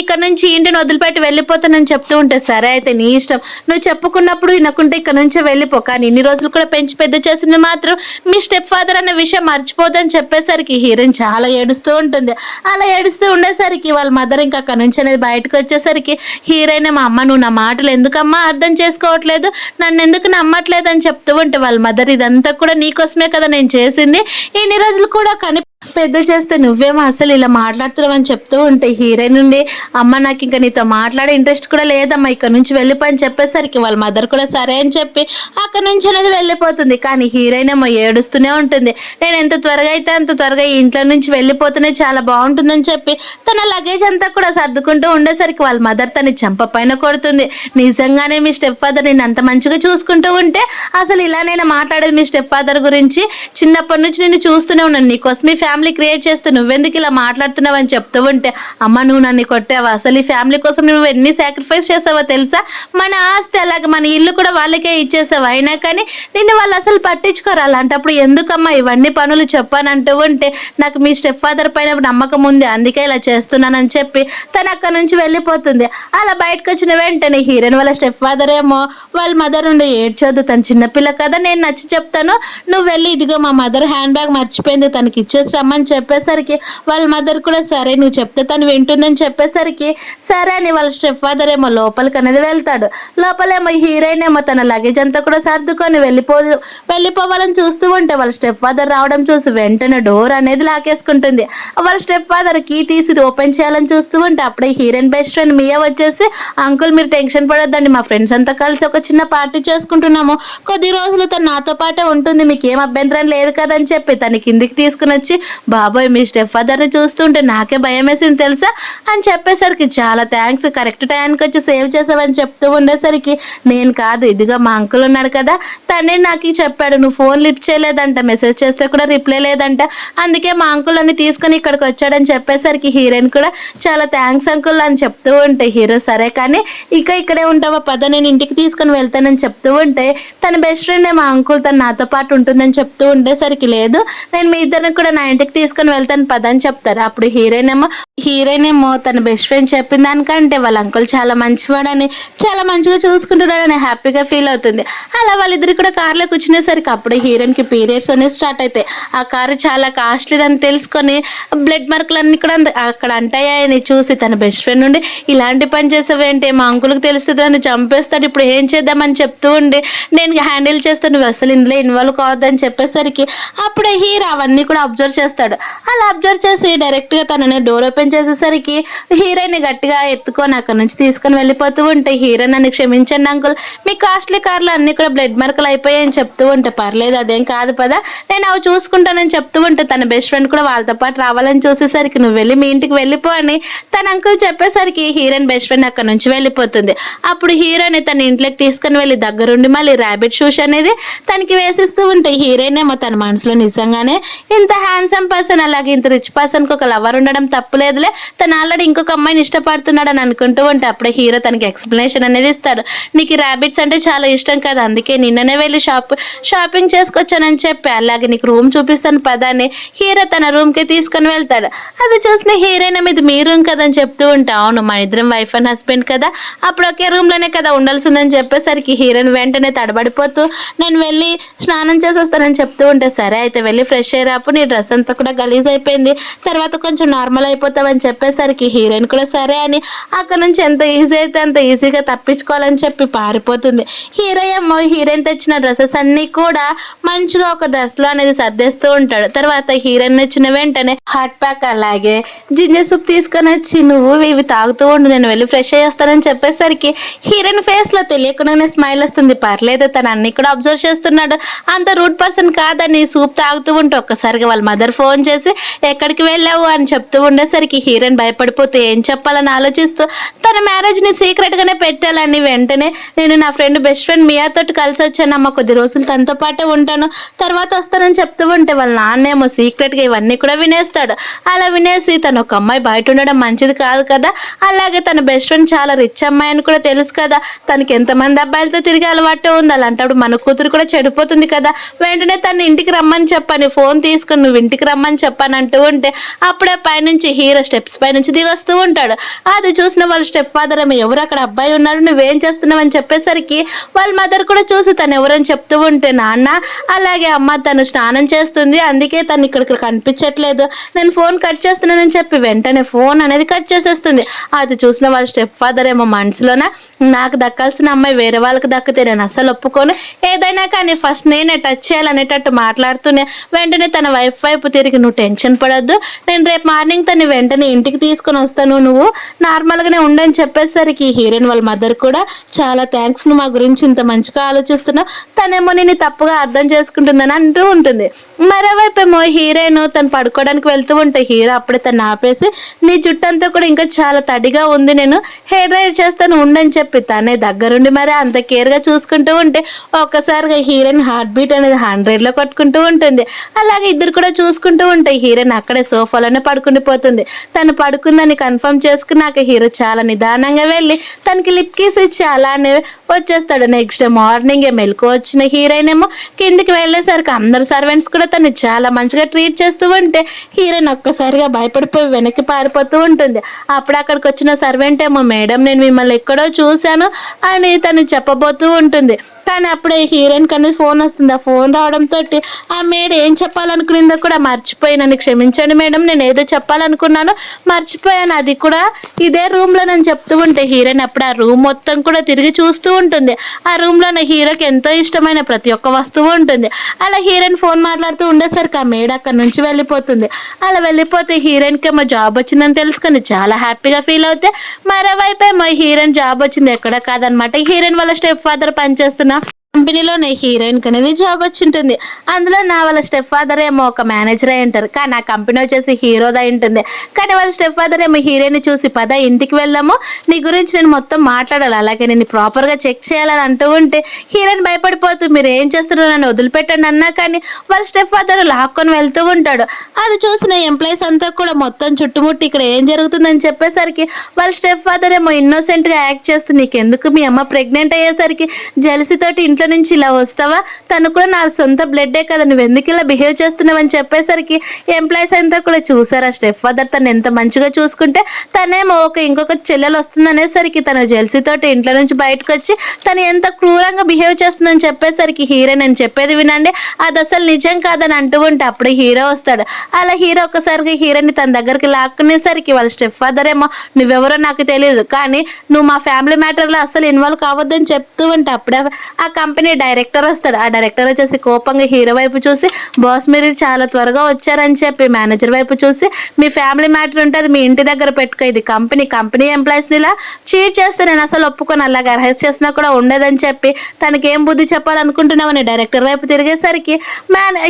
ఇక్కడ నుంచి ఇంటిని వదిలిపెట్టి వెళ్ళిపోతానని చెప్తూ ఉంటే సరే అయితే నీ ఇష్టం, నువ్వు చెప్పుకున్నప్పుడు వినకుంటే ఇక్కడ నుంచి వెళ్ళిపో, కానీ ఇన్ని రోజులు కూడా పెంచి పెద్ద చేసింది మాత్రం మీ స్టెప్ ఫాదర్ అనే విషయం మర్చిపోదని చెప్పేసరికి హీరోయిన్ చాలా ఏడుస్తూ ఉంటుంది. అలా ఏడుస్తూ ఉండేసరికి వాళ్ళ మదర్ ఇంకా అక్కడ నుంచి అనేది బయటకు వచ్చేసరికి హీరోయిన్ మా అమ్మ నువ్వు నా మాటలు ఎందుకమ్మా అర్థం చేసుకోవట్లేదు, నన్ను ఎందుకు నమ్మట్లేదు అని చెప్తూ ఉంటే వాళ్ళ మదర్ ఇదంతా కూడా నీకోసమే కదా నేను చేసింది, ఇన్ని రోజులు కూడా పెద్ద చేస్తే నువ్వేమో అసలు ఇలా మాట్లాడుతున్నావు అని చెప్తూ ఉంటే హీరోయిన్ నుండి అమ్మ నాకు ఇంకా నీతో మాట్లాడే ఇంట్రెస్ట్ కూడా లేదమ్మా ఇక్కడ నుంచి వెళ్ళిపోయి అని చెప్పేసరికి వాళ్ళ మదర్ కూడా సరే అని చెప్పి అక్కడ నుంచి అనేది వెళ్ళిపోతుంది. కానీ హీరోయిన్ ఏమో ఏడుస్తూనే ఉంటుంది, నేను ఎంత త్వరగా అయితే అంత త్వరగా ఈ ఇంట్లో నుంచి వెళ్ళిపోతేనే చాలా బాగుంటుందని చెప్పి తన లగేజ్ అంతా కూడా సర్దుకుంటూ ఉండేసరికి వాళ్ళ మదర్ తన చెంప పైన కొడుతుంది. నిజంగానే మీ స్టెప్ ఫాదర్ నేను అంత మంచిగా చూసుకుంటూ ఉంటే అసలు ఇలా నేను మాట్లాడేది మీ స్టెప్ ఫాదర్ గురించి, చిన్నప్పటి నుంచి నేను చూస్తూనే ఉన్నాను, నీకోసం మీ ఫ్యామిలీ క్రియేట్ చేస్తూ నువ్వెందుకు ఇలా మాట్లాడుతున్నావు అని చెప్తూ ఉంటే అమ్మ నువ్వు నన్ను కొట్టావా, అసలు ఈ ఫ్యామిలీ కోసం నువ్వు ఎన్ని సాక్రిఫైస్ చేసావో తెలుసా, మన ఆస్తి అలాగే మన ఇల్లు కూడా వాళ్ళకే ఇచ్చేసావు, అయినా కానీ నిన్ను వాళ్ళు అసలు పట్టించుకోరు, అలాంటప్పుడు ఎందుకమ్మా ఇవన్నీ పనులు చెప్పానంటూ ఉంటే నాకు మీ స్టెప్ ఫాదర్ పైన నమ్మకం ఉంది అందుకే ఇలా చేస్తున్నానని చెప్పి తను అక్కడ నుంచి వెళ్ళిపోతుంది. అలా బయటకు వచ్చిన వెంటనే హీరోయిన్ వాళ్ళ స్టెప్ ఫాదర్ ఏమో వాళ్ళ మదర్ ఉండి ఏడ్చొద్దు, తను చిన్నపిల్ల కదా నేను నచ్చి చెప్తాను, నువ్వు వెళ్ళి ఇదిగో మా మదర్ హ్యాండ్ బ్యాగ్ మర్చిపోయింది తనకి ఇచ్చేసి రమ్మని చెప్పేసరికి వాళ్ళ మదర్ కూడా సరే నువ్వు చెప్తే తను వింటుందని చెప్పేసరికి సరే అని వాళ్ళ స్టెప్ ఫాదర్ ఏమో లోపలికి అనేది వెళ్తాడు. లోపలేమో హీరోయిన్ ఏమో తన లగేజ్ అంతా కూడా సర్దుకొని వెళ్ళిపోవాలని చూస్తూ ఉంటే వాళ్ళ స్టెప్ ఫాదర్ రావడం చూసి వెంటనే డోర్ అనేది లాకేసుకుంటుంది. వాళ్ళ స్టెప్ ఫాదర్ కీ తీసి ఓపెన్ చేయాలని చూస్తూ ఉంటే అప్పుడే హీరోయిన్ బెస్ట్ ఫ్రెండ్ మియా వచ్చేసి అంకుల్ మీరు టెన్షన్ పడొద్దండి, మా ఫ్రెండ్స్ అంతా కలిసి ఒక చిన్న పార్టీ చేసుకుంటున్నాము, కొద్ది రోజులు తను నాతో పాటే ఉంటుంది, మీకు ఏం అభ్యంతరం లేదు కదని చెప్పి తన కిందికి తీసుకుని వచ్చి బాబోయ్ మీ స్టెప్ ఫాదర్ని చూస్తుంటే నాకే భయం వేసింది తెలుసా అని చెప్పేసరికి చాలా థ్యాంక్స్, కరెక్ట్ టైంకి వచ్చి సేవ్ చేసావని చెప్తూ ఉండేసరికి నేను కాదు ఇదిగో మా అంకుల్ ఉన్నాడు కదా తనే నాకు చెప్పాడు, నువ్వు ఫోన్ లిఫ్ట్ చేయలేదంట, మెసేజ్ చేస్తే కూడా రిప్లై లేదంట, అందుకే మా అంకుల్ అని తీసుకొని ఇక్కడికి వచ్చాడని చెప్పేసరికి హీరోయిన్ కూడా చాలా థ్యాంక్స్ అంకుల్ అని చెప్తూ ఉంటే హీరో సరే కానీ ఇక్కడే ఉంటావా పద నేను ఇంటికి తీసుకొని వెళ్తానని చెప్తూ ఉంటే తన బెస్ట్ ఫ్రెండ్ మా అంకుల్ తను నాతో పాటు ఉంటుందని చెప్తూ ఉండేసరికి లేదు నేను మీ ఇద్దరిని కూడా నా ఇంటికి తీసుకొని వెళ్తాను పదని చెప్తారు. అప్పుడు హీరోయిన్ ఏమో హీరోయిన్ ఏమో తన బెస్ట్ ఫ్రెండ్ చెప్పిన దానికంటే వాళ్ళ అంకుల్ చాలా మంచివాడని, చాలా మంచిగా చూసుకుంటున్నాడని హ్యాపీగా ఫీల్ అవుతుంది. అలా వాళ్ళిద్దరు కూడా కార్లో కూర్చునేసరికి అప్పుడే హీరోయిన్ కి పీరియడ్స్ అనేవి స్టార్ట్ అవుతాయి. ఆ కారు చాలా కాస్ట్లీ అని తెలుసుకొని బ్లడ్ మార్కులన్నీ కూడా అక్కడ అంటాయని చూసి తన బెస్ట్ ఫ్రెండ్ నుండి ఇలాంటి పని చేసావేంటి, మా అంకుల్కి తెలుస్తుంది నన్ను చంపేస్తాడు, ఇప్పుడు ఏం చేద్దామని చెప్తూ ఉండి నేను హ్యాండిల్ చేస్తాను, నువ్వు అసలు ఇందులో ఇన్వాల్వ్ కావద్దని చెప్పేసరికి అప్పుడే హీరో అవన్నీ కూడా అబ్జర్వ్ చేస్తాడు. అలా అబ్జర్వ్ చేసి డైరెక్ట్ గా తనని డోర్ ఓపెన్ చేసేసరికి హీరోయిన్ గట్టిగా ఎత్తుకొని అక్కడ నుంచి తీసుకొని వెళ్ళిపోతూ ఉంటే హీరో నన్ను క్షమించండి అంకుల్, మీ కాస్ట్లీ కార్లు అన్ని కూడా బ్లడ్ మార్కులు అయిపోయాయని చెప్తూ ఉంటే పర్లేదు అదేం కాదు పదా నేను అవి చూసుకుంటానని చెప్తూ ఉంటే తన బెస్ట్ ఫ్రెండ్ కూడా వాళ్ళతో పాటు రావాలని చూసేసరికి నువ్వు వెళ్ళి మీ ఇంటికి వెళ్ళిపో అని తన అంకుల్ చెప్పేసరికి హీరోయిన్ బెస్ట్ ఫ్రెండ్ అక్కడ నుంచి వెళ్ళిపోతుంది. అప్పుడు హీరోని తన ఇంట్లోకి తీసుకుని వెళ్ళి దగ్గరుండి మళ్ళీ ర్యాబిట్ షూస్ అనేది తనకి వేసిస్తూ ఉంటే హీరోయిన్ ఏమో తన మనసులో నిజంగానే ఇంత హ్యాండ్సమ్ పర్సన్ అలాగే ఇంత రిచ్ పర్సన్ కి ఒక లవర్ ఉండడం తప్పులేదులే, తను ఆల్రెడీ ఇంకొక అమ్మాయిని ఇష్టపడుతున్నాడు అని అనుకుంటూ ఉంటే అప్పుడే హీరో తనకి ఎక్స్ప్లెనేషన్ అనేది ఇస్తాడు. నీకు ర్యాబిట్స్ అంటే చాలా ఇష్టం కదా, అందుకే నిన్ననే వెళ్ళి షాపింగ్ చేసుకొచ్చానని చెప్పి అలాగే నీకు రూమ్ చూపిస్తాను పదాన్ని హీరో తన రూమ్ కి తీసుకుని వెళ్తాడు. అది చూసిన హీరోయిన్ మీద మీ రూమ్ కదని చెప్తూ ఉంటే అవును మా ఇద్దరం వైఫ్ అండ్ హస్బెండ్ కదా, అప్పుడు ఒకే రూమ్ లోనే కదా ఉండాల్సిందని చెప్పేసరికి హీరోయిన్ వెంటనే తడబడిపోతూ నేను వెళ్ళి స్నానం చేసేస్తానని చెప్తూ ఉంటే సరే అయితే వెళ్ళి ఫ్రెష్ అయ్యాపు, నీ డ్రెస్ అంతా కూడా గలీజ్ అయిపోయింది, తర్వాత కొంచెం నార్మల్ అయిపోతావని చెప్పేసరికి హీరోయిన్ కూడా సరే అని అక్కడ నుంచి ఎంత ఈజీ అయితే అంత ఈజీగా తప్పించుకోవాలని చెప్పి పారిపోతుంది. హీరో ఏమో హీరోయిన్ తెచ్చిన డ్రెస్సెస్ అన్ని కూడా మంచిగా ఒక డ్రెస్ లో అనేది సర్దేస్తూ ఉంటాడు. తర్వాత హీరోయిన్ నచ్చిన వెంటనే హాట్ ప్యాక్ అలాగే జింజర్ సూప్ తీసుకొని వచ్చి నువ్వు ఇవి తాగుతూ ఉండు నేను వెళ్ళి ఫ్రెష్ అయ్యేస్తానని చెప్పేసరికి హీరోయిన్ ఫేస్ లో తెలియకుండానే స్మైల్ వస్తుంది. పర్లేదు తను అన్ని కూడా అబ్జర్వ్ చేస్తున్నాడు, అంత రూడ్ పర్సన్ కాదని సూప్ తాగుతూ ఉంటే ఒక్కసారిగా వాళ్ళ మదర్ ఫోన్ చేసి ఎక్కడికి వెళ్ళావు అని చెప్తూ ఉండేసరికి హీరోయిన్ భయపడిపోతే ఏం చెప్పాలని ఆలోచిస్తూ తన మ్యారేజ్ ని సీక్రెట్ గానే పెట్టాలని వెంటనే నేను నా ఫ్రెండ్ బెస్ట్ ఫ్రెండ్ మియాతో కలిసి వచ్చానమ్మా, కొద్ది రోజులు తనతో పాటే ఉంటాను తర్వాత వస్తానని చెప్తూ ఉంటే వాళ్ళ నాన్నేమో సీక్రెట్ గా ఇవన్నీ కూడా వినేస్తాడు. అలా వినేసి తను ఒక అమ్మాయి బయట ఉండడం మంచిది కాదు కదా, అలాగే తన బెస్ట్ ఫ్రెండ్ చాలా రిచ్ అమ్మాయి అని కూడా తెలుసు కదా, తనకి ఎంతమంది అబ్బాయిలతో తిరిగి అలవాటు ఉంది, అలాంటప్పుడు మన కూతురు కూడా చెడిపోతుంది కదా, వెంటనే తను ఇంటికి రమ్మని చెప్పని ఫోన్ తీసుకుని నువ్వు ఇంటికి రమ్మని చెప్పని అంటూ ఉంటే అప్పుడే పైనుంచి హీరో స్టెప్స్ పై నుంచి దిగొస్తూ ఉంటాడు. అది చూసిన వాళ్ళ స్టెప్ ఫాదర్ ఏమో ఎవరు అక్కడ అబ్బాయి ఉన్నాడు నువ్వేం చేస్తున్నావు అని చెప్పేసరికి వాళ్ళ మదర్ కూడా చూసి తను ఎవరని చెప్తూ ఉంటే నాన్న అలాగే అమ్మ తను స్నానం చేస్తుంది అందుకే తను ఇక్కడికి కనిపించట్లేదు, నేను ఫోన్ కట్ చేస్తున్నానని చెప్పి వెంటనే ఫోన్ అనేది కట్ చేసేస్తుంది. అది చూసిన వాళ్ళ స్టెప్ ఫాదర్ ఏమో మనసులోన నాకు దక్కాల్సిన అమ్మాయి వేరే వాళ్ళకి దక్కితే నేను అసలు ఒప్పుకోను, ఏదైనా కానీ ఫస్ట్ నేనే టచ్ చేయాలనేటట్టు మాట్లాడుతూనే వెంటనే తన వైపు తిరిగి నువ్వు టెన్షన్ పడొద్దు, నేను రేపు మార్నింగ్ తను వెంటనే ఇంటికి తీసుకొని వస్తాను, నువ్వు నార్మల్ గానే ఉండని చెప్పేసరికి హీరోయిన్ వాళ్ళ మదర్ కూడా చాలా థ్యాంక్స్ నువ్వు మా గురించి ఇంత మంచిగా ఆలోచిస్తున్నావు, తనేమో నేను తప్పుగా అర్థం చేసుకుంటుందని అంటూ ఉంటుంది. మరోవైపు ఏమో హీరోయిన్ తను పడుకోవడానికి వెళ్తూ ఉంటే హీరో అప్పుడే తను ఆపేసి నీ జుట్టంతా కూడా ఇంకా చాలా తడిగా ఉంది నేను హెయిర్ డ్రైర్ చేస్తాను ఉండని చెప్పి తనే దగ్గరుండి మరి అంత కేర్ గా చూసుకుంటూ ఉంటే ఒక్కసారిగా హీరోయిన్ హార్ట్ బీట్ అనేది 100 లో కొట్టుకుంటూ ఉంటుంది. అలాగే ఇద్దరు కూడా చూసుకుంటూ ఉంటే హీరోయిన్ అక్కడే సోఫాలోనే పడుకుండిపోతుంది. తను పడుకుందని కన్ఫర్మ్ చేసుకున్నాక హీరో చాలా నిదానంగా వెళ్ళి తనకి లిప్ కిస్ ఇచ్చి అలానే వచ్చేస్తాడు. నెక్స్ట్ డే మార్నింగ్ మెలకు వచ్చిన హీరోయిన్ ఏమో కిందికి వెళ్ళేసరికి అందరు సర్వెంట్స్ కూడా తను చాలా మంచిగా ట్రీట్ చేస్తూ ఉంటే హీరోయిన్ ఒక్కసారిగా భయపడిపోయి వెనక్కి పారిపోతూ ఉంటుంది. అప్పుడు అక్కడికి వచ్చిన సర్వెంట్ ఏమో మేడం నేను మిమ్మల్ని ఎక్కడో చూశాను అని తను చెప్పబోతూ ఉంటుంది. కానీ అప్పుడే హీరోయిన్ కన్నా ఫోన్ వస్తుంది. ఆ ఫోన్ రావడంతో ఆ మేడ ఏం చెప్పాలనుకునిందో కూడా మర్చిపోయి నన్ను క్షమించండి మేడం నేను ఏదో చెప్పాలనుకున్నాను మర్చిపోయాను, అది కూడా ఇదే రూమ్ లో నన్ను చెప్తూ ఉంటే హీరోయిన్ అప్పుడు ఆ రూమ్ మొత్తం కూడా తిరిగి చూస్తూ ఉంటుంది. ఆ రూమ్ లో హీరోకి ఎంతో ఇష్టమైన ప్రతి ఒక్క వస్తువు ఉంటుంది. అలా హీరోయిన్ ఫోన్ మాట్లాడుతూ ఉండేసరికి ఆ మేడ అక్కడ నుంచి వెళ్ళిపోతుంది. అలా వెళ్ళిపోతే హీరోయిన్ కి ఏమో జాబ్ వచ్చిందని తెలుసుకొని చాలా హ్యాపీగా ఫీల్ అవుతే మరోవైపు ఏమో హీరోయిన్ జాబ్ వచ్చింది ఎక్కడ కాదనమాట హీరోయిన్ వాళ్ళ స్టెప్ ఫాదర్ పనిచేస్తున్న కంపెనీలోనే హీరోయిన్ కి అనేది జాబ్ వచ్చింటుంది. అందులో నా వాళ్ళ స్టెప్ ఫాదర్ ఏమో ఒక మేనేజర్ అయి ఉంటారు, కానీ ఆ కంపెనీ వచ్చేసి హీరోదా ఉంటుంది. కానీ వాళ్ళ స్టెప్ ఫాదర్ ఏమో హీరోయిన్ చూసి పద ఇంటికి వెళ్దాము నీ గురించి నేను మొత్తం మాట్లాడాలి అలాగే నేను ప్రాపర్ గా చెక్ చేయాలని అంటూ ఉంటే హీరోయిన్ భయపడిపోతూ మీరు ఏం చేస్తున్నారు నన్ను వదిలిపెట్టండి అన్నా కానీ వాళ్ళ స్టెప్ ఫాదర్ లాక్కొని వెళ్తూ ఉంటాడు. అది చూసిన ఎంప్లాయీస్ అంతా కూడా మొత్తం చుట్టుముట్టి ఇక్కడ ఏం జరుగుతుందని చెప్పేసరికి వాళ్ళ స్టెప్ ఫాదర్ ఏమో ఇన్నోసెంట్ గా యాక్ట్ చేస్తూ నీకెందుకు మీ అమ్మ ప్రెగ్నెంట్ అయ్యేసరికి జెలసీ తోటి ఇంట్లో నుంచి ఇలా వస్తావా, తను కూడా నా సొంత బ్లడ్డే కదా, నువ్వు ఎందుకు ఇలా బిహేవ్ చేస్తున్నావు అని చెప్పేసరికి ఎంప్లాయీస్ అంతా కూడా చూసారు ఆ స్టెప్ ఫాదర్ తను ఎంత మంచిగా చూసుకుంటే తనేమో ఇంకొక చెల్లెలు వస్తుంది అనేసరికి తన జెల్సీతోటి ఇంట్లో నుంచి బయటకు వచ్చి తను ఎంత క్రూరంగా బిహేవ్ చేస్తుందని చెప్పేసరికి హీరో నేను చెప్పేది వినండి అది అసలు నిజం కాదని అంటూ ఉంటే అప్పుడే హీరో వస్తాడు. అలా హీరో ఒక్కసారిగా హీరోని తన దగ్గరికి లాక్కునేసరికి వాళ్ళ స్టెప్ ఫాదర్ ఏమో నువ్వెవరో నాకు తెలియదు కానీ నువ్వు మా ఫ్యామిలీ మ్యాటర్లో అసలు ఇన్వాల్వ్ కావద్దని చెప్తూ ఉంటే అప్పుడే ఆ కంపెనీ డైరెక్టర్ వస్తాడు. ఆ డైరెక్టర్ వచ్చేసి కోపంగా హీరో వైపు చూసి బాస్ మీరు చాలా త్వరగా వచ్చారని చెప్పి మేనేజర్ వైపు చూసి మీ ఫ్యామిలీ మ్యాటర్ ఉంటే అది మీ ఇంటి దగ్గర పెట్టుకో, ఇది కంపెనీ ఎంప్లాయీస్ని ఇలా చీట్ చేస్తే నేను అసలు ఒప్పుకొని అలాగే అరెస్ట్ చేసినా కూడా ఉండదని చెప్పి తనకి ఏం బుద్ధి చెప్పాలనుకుంటున్నామని డైరెక్టర్ వైపు తిరిగేసరికి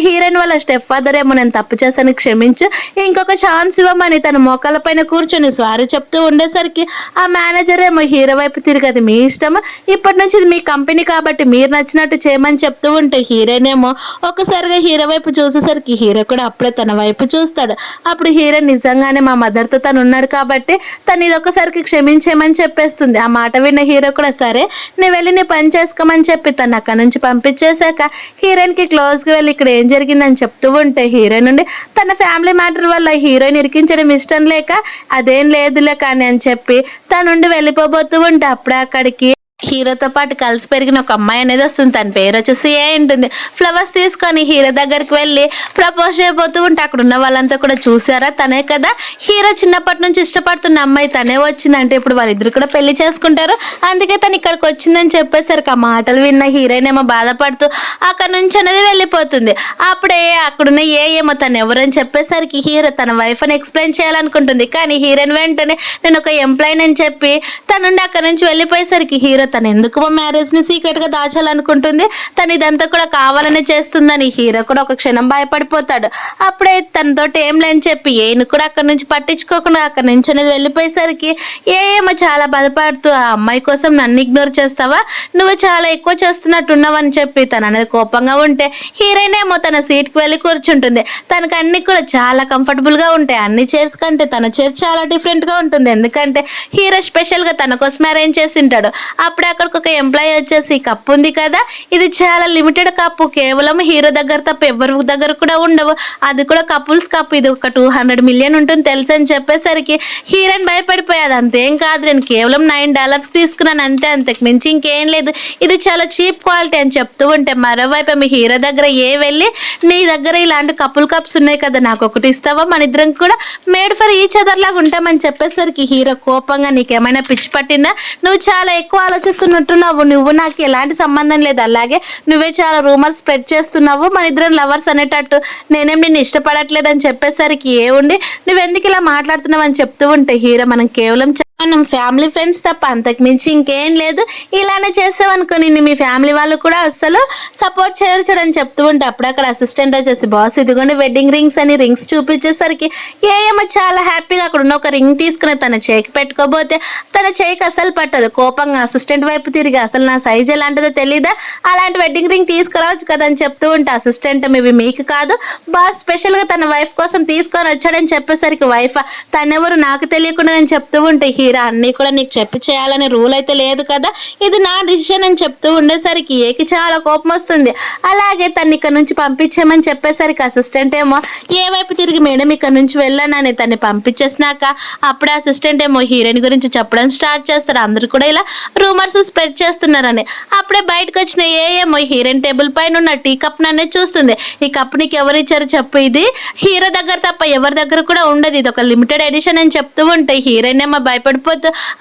హీరోయిన్ వాళ్ళ స్టెప్ ఫాదర్ ఏమో నేను తప్పు చేశాను క్షమించు, ఇంకొక ఛాన్స్ ఇవ్వమని తన మోకాల పైన కూర్చొని సారీ చెప్తూ ఉండేసరికి ఆ మేనేజర్ ఏమో హీరో వైపు తిరిగి అది మీ ఇష్టం, ఇప్పటి నుంచి ఇది మీ కంపెనీ కాబట్టి మీరు నచ్చినట్టు చేయమని చెప్తూ ఉంటే హీరోయిన్ ఏమో ఒకసారిగా హీరో వైపు చూసేసరికి హీరో కూడా అప్పుడే తన వైపు చూస్తాడు. అప్పుడు హీరో నిజంగానే మా మదర్తో తను ఉన్నాడు కాబట్టి తను ఇది ఒక్కసారికి క్షమించేయమని చెప్పేస్తుంది. ఆ మాట విన్న హీరో కూడా సరే నేను వెళ్ళి నీ పని చేసుకోమని చెప్పి తను అక్కడ నుంచి పంపించేశాక హీరోయిన్కి క్లోజ్గా వెళ్ళి ఇక్కడ ఏం జరిగిందని చెప్తూ ఉంటే హీరోయిన్ నుండి తన ఫ్యామిలీ మ్యాటర్ వల్ల హీరోయిన్ ఇరికించడం ఇష్టం లేక అదేం లేదులే కానీ అని చెప్పి తన నుండి వెళ్ళిపోబోతూ ఉంటే అప్పుడే అక్కడికి హీరోతో పాటు కలిసి పెరిగిన ఒక అమ్మాయి అనేది వస్తుంది. తన పేరు వచ్చేసి ఏ ఉంటుంది. ఫ్లవర్స్ తీసుకొని హీరో దగ్గరికి వెళ్ళి ప్రపోజ్ చేయబోతూ ఉంటే అక్కడ ఉన్న వాళ్ళంతా కూడా చూసారా తనే కదా హీరో చిన్నప్పటి నుంచి ఇష్టపడుతున్న అమ్మాయి తనే వచ్చిందంటే ఇప్పుడు వాళ్ళిద్దరు కూడా పెళ్లి చేసుకుంటారు, అందుకే తను ఇక్కడికి వచ్చిందని చెప్పేసరికి ఆ మాటలు విన్న హీరోయిన్ ఏమో బాధపడుతూ అక్కడ నుంచి అనేది వెళ్ళిపోతుంది. అప్పుడే అక్కడున్న ఏమో తను ఎవరని చెప్పేసరికి హీరో తన వైఫ్ అని ఎక్స్ప్లెయిన్ చేయాలనుకుంటుంది కానీ హీరోయిన్ వెంటనే నేను ఒక ఎంప్లాయీని అని చెప్పి తన నుండి అక్కడ నుంచి వెళ్ళిపోయేసరికి హీరో తను ఎందుకు మ్యారేజ్ ని సీక్రెట్ గా దాచాలనుకుంటుంది, తను ఇదంతా కూడా కావాలని చేస్తుందని హీరో కూడా ఒక క్షణం భయపడిపోతాడు. అప్పుడే తనతోటి ఏం లేని చెప్పి ఏను కూడా అక్కడ నుంచి పట్టించుకోకుండా అక్కడ నుంచి అనేది వెళ్ళిపోయేసరికి ఏమో చాలా బాధపడుతూ ఆ అమ్మాయి కోసం నన్ను ఇగ్నోర్ చేస్తావా, నువ్వు చాలా ఎక్కువ చేస్తున్నట్టున్నావని చెప్పి తను అనేది కోపంగా ఉంటే హీరోయిన్ ఏమో తన సీట్కి వెళ్ళి కూర్చుంటుంది. తనకు అన్ని కూడా చాలా కంఫర్టబుల్ గా ఉంటాయి, అన్ని చైర్స్ కంటే తన చైర్ చాలా డిఫరెంట్ గా ఉంటుంది ఎందుకంటే హీరో స్పెషల్ గా తన కోసం అరేంజ్ చేసి ఉంటాడు. అప్పుడే అక్కడికి ఒక ఎంప్లాయీ వచ్చేసి కప్పు ఉంది కదా ఇది చాలా లిమిటెడ్ కప్పు, కేవలం హీరో దగ్గర తప్ప ఎవరి దగ్గర కూడా ఉండవు, అది కూడా కపుల్స్ కప్పు, ఇది ఒక 200 మిలియన్ ఉంటుంది తెలుసు అని చెప్పేసరికి హీరోయిన్ భయపడిపోయాది. అంతేం కాదు నేను కేవలం $9 తీసుకున్నాను అంతే, అంతకు మించి ఇంకేం లేదు, ఇది చాలా చీప్ క్వాలిటీ అని చెప్తూ ఉంటే మరోవైపు మీ హీరో దగ్గర వెళ్ళి నీ దగ్గర ఇలాంటి కప్స్ ఉన్నాయి కదా నాకు ఒకటి ఇస్తావా, మన ఇద్దరం కూడా మేడ్ ఫర్ ఈచ్ అదర్ లాగా ఉంటామని చెప్పేసరికి హీరో కోపంగా నీకేమైనా పిచ్చి పట్టిందా, నువ్వు చాలా ఎక్కువ ఆలోచిస్తున్నట్టున్నావు, నువ్వు నాకు ఎలాంటి సంబంధం లేదు, అలాగే నువ్వే చాలా రూమర్స్ స్ప్రెడ్ చేస్తున్నావు, మన ఇద్దరం లవర్స్ అనేటట్టు నేనేం నిన్ను ఇష్టపడట్లేదు అని చెప్పేసరికి ఉండి నువ్వెందుకు ఇలా మాట్లాడుతున్నావు అని చెప్తూ ఉంటే హీరో మనం కేవలం మనం ఫ్యామిలీ ఫ్రెండ్స్ తప్ప అంతకు మించి ఇంకేం లేదు, ఇలానే చేసావనుకో నిన్ను మీ ఫ్యామిలీ వాళ్ళు కూడా అస్సలు సపోర్ట్ చేయరు చూడని చెప్తూ ఉంటే అప్పుడు అక్కడ అసిస్టెంట్ వచ్చేసి బాస్ ఇదిగోండి వెడ్డింగ్ రింగ్స్ అని రింగ్స్ చూపించేసరికి ఏమో చాలా హ్యాపీగా అక్కడ ఉన్న ఒక రింగ్ తీసుకుని తన చేయికి పెట్టుకోబోతే తన చేయికి అసలు పట్టదు. కోపంగా అసిస్టెంట్ వైపు తిరిగి అసలు నా సైజ్ ఎలాంటిదో తెలీదా, అలాంటి వెడ్డింగ్ రింగ్ తీసుకురావచ్చు కదా అని చెప్తూ ఉంటే అసిస్టెంట్ ఇవి మీకు కాదు బాస్ స్పెషల్ గా తన వైఫ్ కోసం తీసుకొని వచ్చాడని చెప్పేసరికి వైఫ్ తనెవరు నాకు తెలియకుండా అని చెప్తూ ఉంటే హీరో అన్ని కూడా నీకు చెప్పి చేయాలనే రూల్ అయితే లేదు కదా, ఇది నా డిసిషన్ అని చెప్తూ ఉండేసరికి ఏకి చాలా కోపం వస్తుంది. అలాగే తను ఇక్కడ నుంచి పంపించేమని చెప్పేసరికి అసిస్టెంట్ ఏమో ఏ వైపు తిరిగి మేడం ఇక్కడ నుంచి వెళ్ళానని తన్ని పంపించేసినాక అప్పుడే అసిస్టెంట్ ఏమో హీరోయిన్ గురించి చెప్పడం స్టార్ట్ చేస్తారు, అందరు కూడా ఇలా రూమర్స్ స్ప్రెడ్ చేస్తున్నారని. అప్పుడే బయటకు వచ్చిన ఏమో హీరోయిన్ టేబుల్ పైన ఉన్న టీ కప్ నన్నే చూస్తుంది, ఈ కప్ నీకు ఎవరు ఇచ్చారు చెప్పు, ఇది హీరో దగ్గర తప్ప ఎవరి దగ్గర కూడా ఉండదు, ఇది ఒక లిమిటెడ్ ఎడిషన్ అని చెప్తూ ఉంటే హీరోయిన్ ఏమో భయపడిపోతూ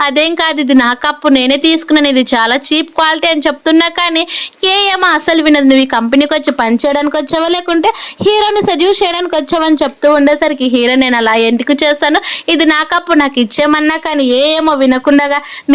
అదేం కాదు ఇది నా కప్పు నేనే తీసుకున్నాను, ఇది చాలా చీప్ క్వాలిటీ అని చెప్తున్నా కానీ ఏమో అసలు వినదు, నువ్వు ఈ కంపెనీకి వచ్చి పని చేయడానికి వచ్చావా లేకుంటే హీరోని సెడ్యూస్ చేయడానికి వచ్చావని చెప్తూ ఉండేసరికి హీరో నేను అలా ఎందుకు చేస్తాను, ఇది నా కప్పు నాకు ఇచ్చేమన్నా కానీ ఏమో వినకుండా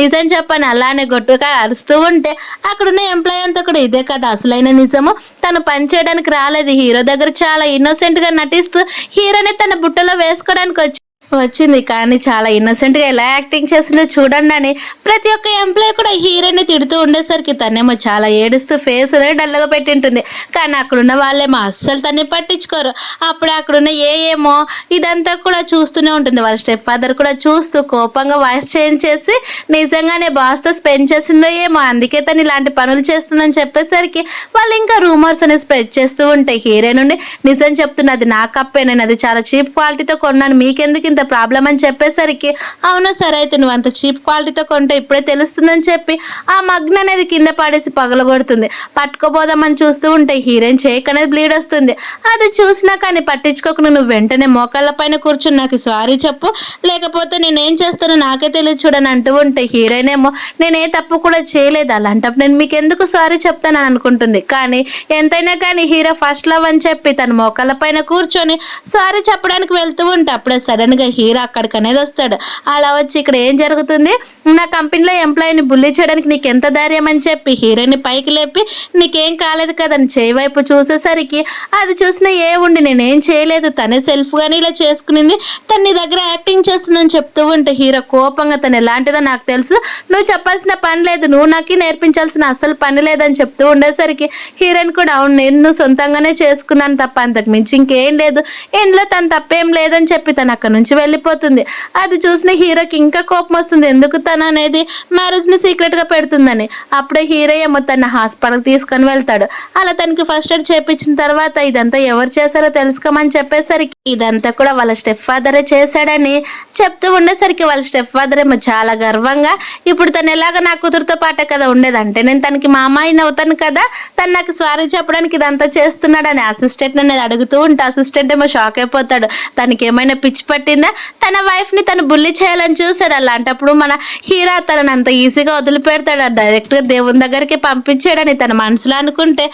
నిజం చెప్పని అలానే గొట్టుగా అరుస్తూ ఉంటే అక్కడున్న ఎంప్లాయీ అంతా కూడా ఇదే కదా అసలైన నిజము, తను పని చేయడానికి రాలేదు, హీరో దగ్గర చాలా ఇన్నోసెంట్ గా నటిస్తూ హీరోని తన బుట్టలో వేసుకోవడానికి వచ్చి వచ్చింది. కానీ చాలా ఇన్నోసెంట్‌గా ఎలా యాక్టింగ్ చేసిందో చూడండి అని ప్రతి ఒక్క ఎంప్లాయీ కూడా హీరోయిన్‌ని తిడుతూ ఉండేసరికి తనేమో చాలా ఏడుస్తూ ఫేస్ అనేది డల్‌గా పెట్టింటుంది. కానీ అక్కడున్న వాళ్ళేమో అస్సలు తనని పట్టించుకోరు. అప్పుడు అక్కడున్న ఏమో ఇదంతా కూడా చూస్తూనే ఉంటుంది. వాళ్ళ స్టెప్ ఫాదర్ కూడా చూస్తూ కోపంగా వాయిస్ చేంజ్ చేసి నిజంగానే బాస్‌తో స్పెండ్ చేసిందో ఏమో అందుకే తను ఇలాంటి పనులు చేస్తుందని చెప్పేసరికి వాళ్ళు ఇంకా రూమర్స్ అనేవి స్ప్రెడ్ చేస్తూ ఉంటాయి. హీరోయిన్ నుండి నిజం చెప్తున్నది నా కప్పే, నేను అది చాలా చీప్ క్వాలిటీతో కొన్నాను, మీకెందుకు ఇంత ప్రాబ్లం అని చెప్పేసరికి అవును సరే అయితే నువ్వు అంత చీప్ క్వాలిటీతో కొంటే ఇప్పుడే తెలుస్తుందని చెప్పి ఆ మగ్న అనేది కింద పడేసి పగలగొడుతుంది. పట్టుకోబోదామని చూస్తూ ఉంటే హీరోయిన్ చేక్ అనేది బ్లీడ్ వస్తుంది. అది చూసినా కానీ పట్టించుకోకుండా నువ్వు వెంటనే మోకాళ్ళ పైన కూర్చుని నాకు సారీ చెప్పు, లేకపోతే నేనేం చేస్తానో నాకే తెలియదు చూడని అంటూ ఉంటే హీరోయిన్ ఏమో నేను ఏ తప్పు కూడా చేయలేదు, అలాంటప్పుడు నేను మీకు ఎందుకు సారీ చెప్తానని అనుకుంటుంది. కానీ ఎంతైనా కానీ హీరో ఫస్ట్ లవ్ అని చెప్పి తన మోకాళ్ళ పైన కూర్చొని సారీ చెప్పడానికి వెళ్తూ ఉంటే అప్పుడే సడన్ గా హీరో అక్కడికి అనేది వస్తాడు. అలా వచ్చి ఇక్కడ ఏం జరుగుతుంది, నా కంపెనీలో ఎంప్లాయీని బుల్లీ చేయడానికి నీకు ఎంత ధైర్యం అని చెప్పి హీరోని పైకి లేపి నీకేం కాలేదు కదని చేయి వైపు చూసేసరికి అది చూసిన ఉండి నేనేం చేయలేదు, తనే సెల్ఫ్ గానీ ఇలా చేసుకునింది, తన నీ దగ్గర యాక్టింగ్ చేస్తుందని చెప్తూ ఉంటే హీరో కోపంగా తను ఎలాంటిదో నాకు తెలుసు, నువ్వు చెప్పాల్సిన పని లేదు, నువ్వు నాకు నేర్పించాల్సిన అసలు పని లేదని చెప్తూ ఉండేసరికి హీరోయిన్ కూడా అవును నేను సొంతంగానే చేసుకున్నాను తప్ప అంతకు మించి ఇంకేం లేదు, ఇంట్లో తను తప్పేం లేదని చెప్పి తను అక్కడ నుంచి వెళ్ళిపోతుంది. అది చూసిన హీరోకి ఇంకా కోపం వస్తుంది, ఎందుకు తను అనేది మ్యారేజ్ ని సీక్రెట్ గా పెడుతుందని. అప్పుడే హీరో ఏమో తన హాస్పిటల్ తీసుకొని వెళ్తాడు. అలా తనకి ఫస్ట్ ఎయిడ్ చేపించిన తర్వాత ఇదంతా ఎవరు చేశారో తెలుసుకోమని చెప్పేసరికి ఇదంతా కూడా వాళ్ళ స్టెప్ ఫాదరే చేశాడని చెప్తూ ఉండేసరికి వాళ్ళ స్టెప్ ఫాదర్ ఏమో చాలా గర్వంగా ఇప్పుడు తను ఎలాగ నా కూతురుతో పాటే కదా ఉండేదంటే నేను తనకి మా అమ్మాయిని అవుతాను కదా, తను నాకు సారీ చెప్పడానికి ఇదంతా చేస్తున్నాడని అసిస్టెంట్ అనేది అడుగుతూ ఉంటే అసిస్టెంట్ ఏమో షాక్ అయిపోతాడు. తనకి ఏమైనా పిచ్చి పట్టిందా, తన వైఫ్ ని తను బుల్లి చేయాలని చూసాడు, అలాంటప్పుడు మన హీరో తనని అంత ఈజీగా వదిలిపెడతాడు, డైరెక్ట్ గా దేవుని దగ్గరికి పంపించాడని తన మనసులో అనుకుంటే